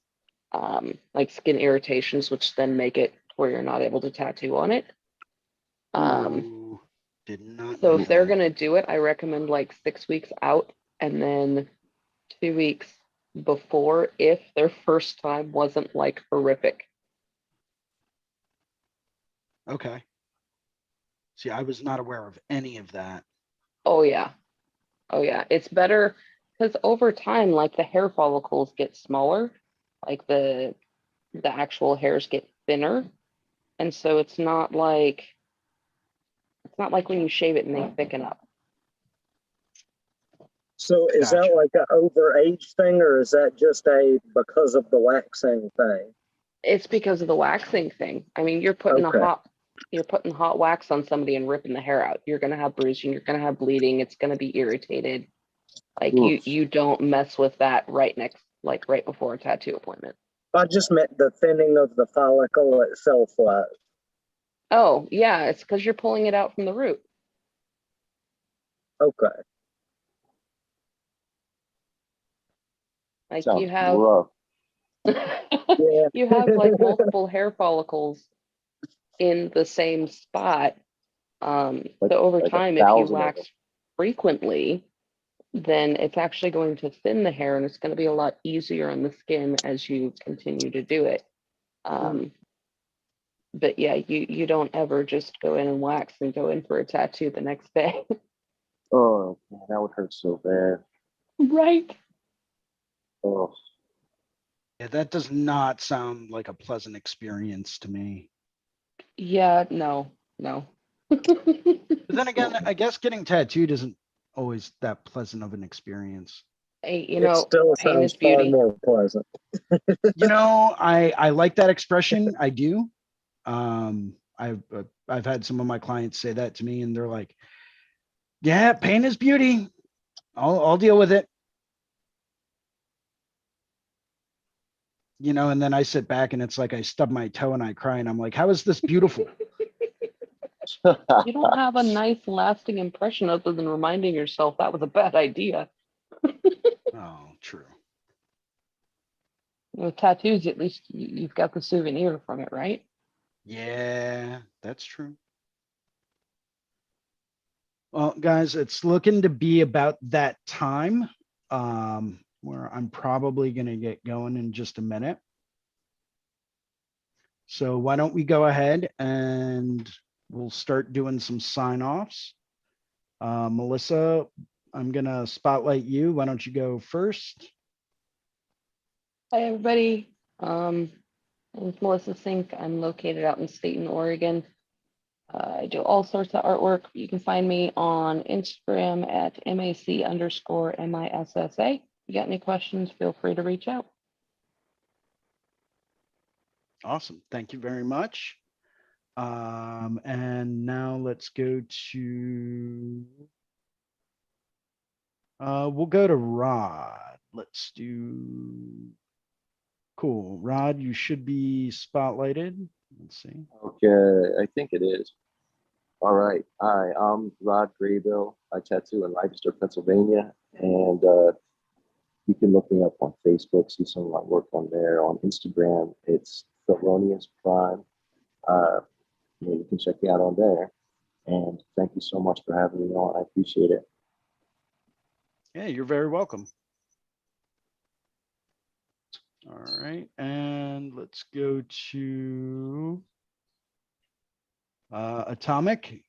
like skin irritations, which then make it where you're not able to tattoo on it. Ooh, did not So know if they're that. gonna do it, I recommend like 6 weeks out and then 2 weeks before if their first time wasn't like horrific. Okay. See, I was not aware of any of that. Oh yeah. Oh yeah. It's better because over time, like the hair follicles get smaller, like the actual hairs get thinner. And so it's not like when you shave it and they thicken up. So is that Gotcha. like an overage thing, or is that just a because of the waxing thing? It's because of the waxing thing. I mean, you're putting Okay. hot wax on somebody and ripping the hair out. You're gonna have bruising, you're gonna have bleeding, it's gonna be irritated. Like you don't mess with that right before a tattoo appointment. I just meant the thinning of the follicle itself was. Oh yeah, it's because you're pulling it out from the root. Okay. Like Sounds you have rough. Yeah. you have like multiple hair follicles in the same spot. So over like time, if you 1,000 of them. wax frequently, then it's actually going to thin the hair and it's going to be a lot easier on the skin as you continue to do it. But yeah, you don't ever just go in and wax and go in for a tattoo the next day. Oh, man, that would hurt so bad. Right. Oh, Yeah, that does not sound like a pleasant experience to me. Yeah, no. But then again, I guess getting tattooed isn't always that pleasant of an experience. Hey, It still pain is sounds far beauty. more pleasant. I like that expression. I do. I've had some of my clients say that to me, and they're like, "Yeah, pain is beauty. I'll deal with it." And then I sit back and it's like I stub my toe and I cry and I'm like, "How is this beautiful?" You don't have a nice lasting impression other than reminding yourself that was a bad idea. Oh, true. With tattoos, at least you've got the souvenir from it, right? Yeah, that's true. Well, guys, it's looking to be about that time where I'm probably going to get going in just a minute. So why don't we go ahead and we'll start doing some sign-offs. Melissa, I'm going to spotlight you. Why don't you go first? Hi, everybody. I'm Melissa Sink. I'm located out in Staten, Oregon. I do all sorts of artwork. You can find me on Instagram at MAC_MISSA. If you got any questions, feel free to reach out. Awesome. Thank you very much. And now let's go to, we'll go to Rod. Let's do, cool. Rod, you should be spotlighted. Let's see. okay. I think it is. All right. Hi, I'm Rod Graybill. I tattoo in Lancaster, Pennsylvania. And you can look me up on Facebook, see some of my work on there. On Instagram, it's Thelonious Prime. You can check me out on there. And thank you so much for having me on. I appreciate it. Yeah, you're very welcome. All right, and let's go to Atomic.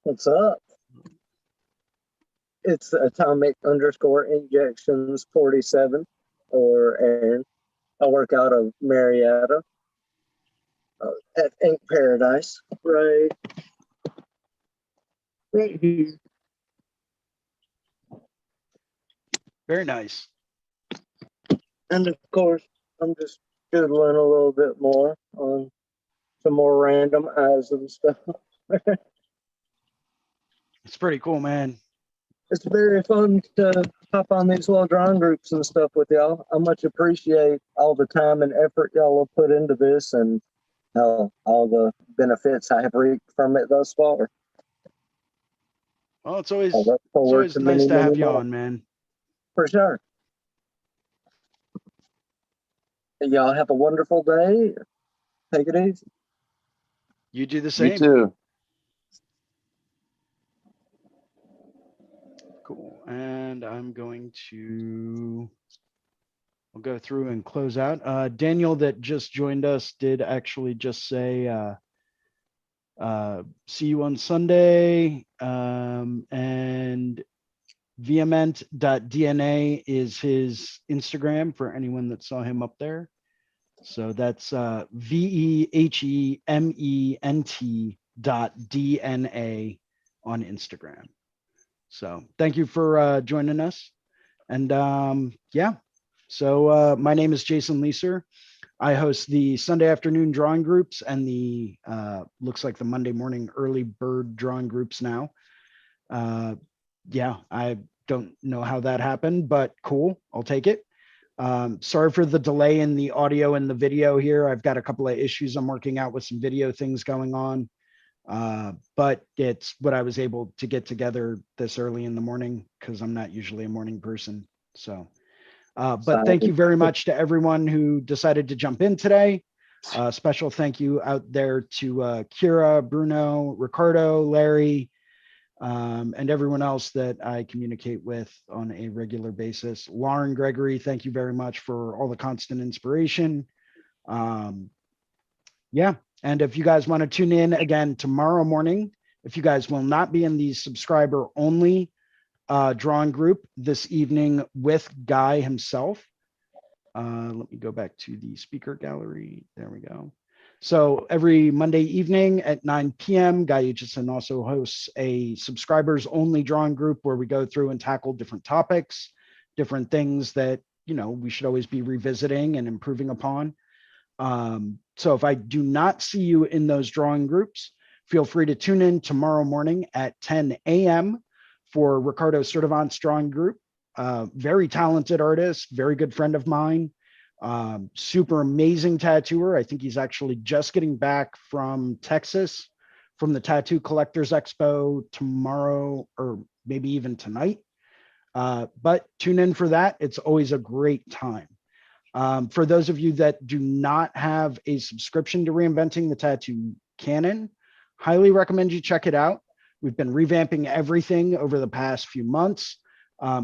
What's up? It's Atomic_Injections 47 or Aaron. I work out of Marietta at Ink Paradise. Right here. Very nice. And of course, I'm just doodling a little bit more on some more random eyes and stuff. It's pretty cool, man. It's very fun to hop on these little drawing groups and stuff with y'all. I much appreciate all the time and effort y'all have put into this and all the benefits I have reaped from it thus far. Well, it's always to nice many, to have many you more. on, man. For sure. Y'all have a wonderful day. Take it easy. You do the same. You too. Cool. And I'm going to, I'll go through and close out. Daniel that just joined us did actually just say, see you on Sunday. And vehement.dna is his Instagram for anyone that saw him up there. So that's VEHEMENT.DNA on Instagram. So thank you for joining us. And yeah, so my name is Jason Leeser. I host the Sunday afternoon drawing groups and the looks like the Monday morning early bird drawing groups now. Yeah, I don't know how that happened, but cool, I'll take it. Sorry for the delay in the audio and the video here. I've got a couple of issues I'm working out with some video things going on. But it's what I was able to get together this early in the morning because I'm not usually a morning person. So, but thank you very much to everyone who decided to jump in today. Special thank you out there to Kira, Bruno, Ricardo, Larry, and everyone else that I communicate with on a regular basis. Lauren, Gregory, thank you very much for all the constant inspiration. Yeah. And if you guys want to tune in again tomorrow morning, if you guys will not be in the subscriber only drawing group this evening with Guy himself. Let me go back to the speaker gallery. There we go. So every Monday evening at 9 p.m., Guy Aitchison also hosts a subscribers only drawing group where we go through and tackle different topics, different things that, you know, we should always be revisiting and improving upon. So if I do not see you in those drawing groups, feel free to tune in tomorrow morning at 10 a.m. for Ricardo Sturdivant's drawing group. Very talented artist, very good friend of mine, super amazing tattooer. I think he's actually just getting back from Texas from the Tattoo Collectors Expo tomorrow or maybe even tonight. But tune in for that. It's always a great time. For those of you that do not have a subscription to Reinventing the Tattoo Canon, highly recommend you check it out. We've been revamping everything over the past few months.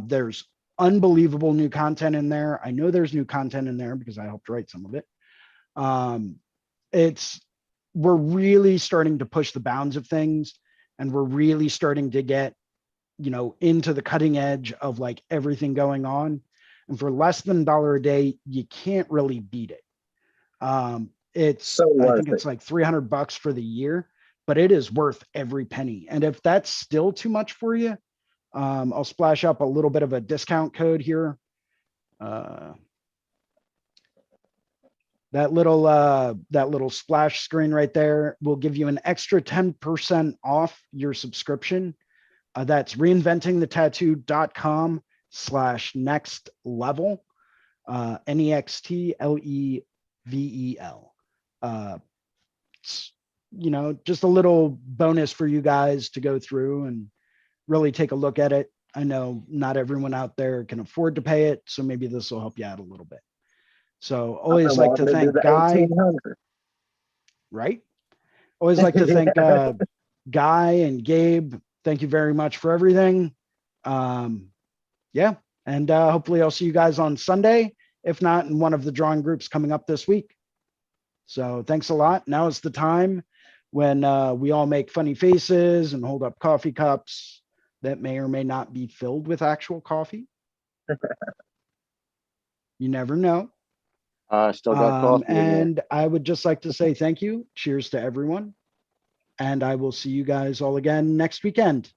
There's unbelievable new content in there. I know there's new content in there because I helped write some of it. We're really starting to push the bounds of things, and we're really starting to get, you know, into the cutting edge of like everything going on. And for less than $1 a day, you can't really beat it. It's so I think it's like $300 for the year, but it is worth every penny. And if that's still too much for you, I'll splash up a little bit of a discount code here. That little splash screen right there will give you an extra 10% off your subscription. That's reinventingthetattoo.com/next level, NEXTLEVEL. You know, just a little bonus for you guys to go through and really take a look at it. I know not everyone out there can afford to pay it, so maybe this will help you out a little bit. So always like to thank Guy, right? Always like to thank Guy and Gabe. Thank you very much for everything. Yeah, and hopefully I'll see you guys on Sunday, if not in one of the drawing groups coming up this week. So thanks a lot. Now is the time when we all make funny faces and hold up coffee cups that may or may not be filled with actual coffee. You never know. Still got coffee. And I would just like to say thank you. Cheers to everyone. And I will see you guys all again next weekend.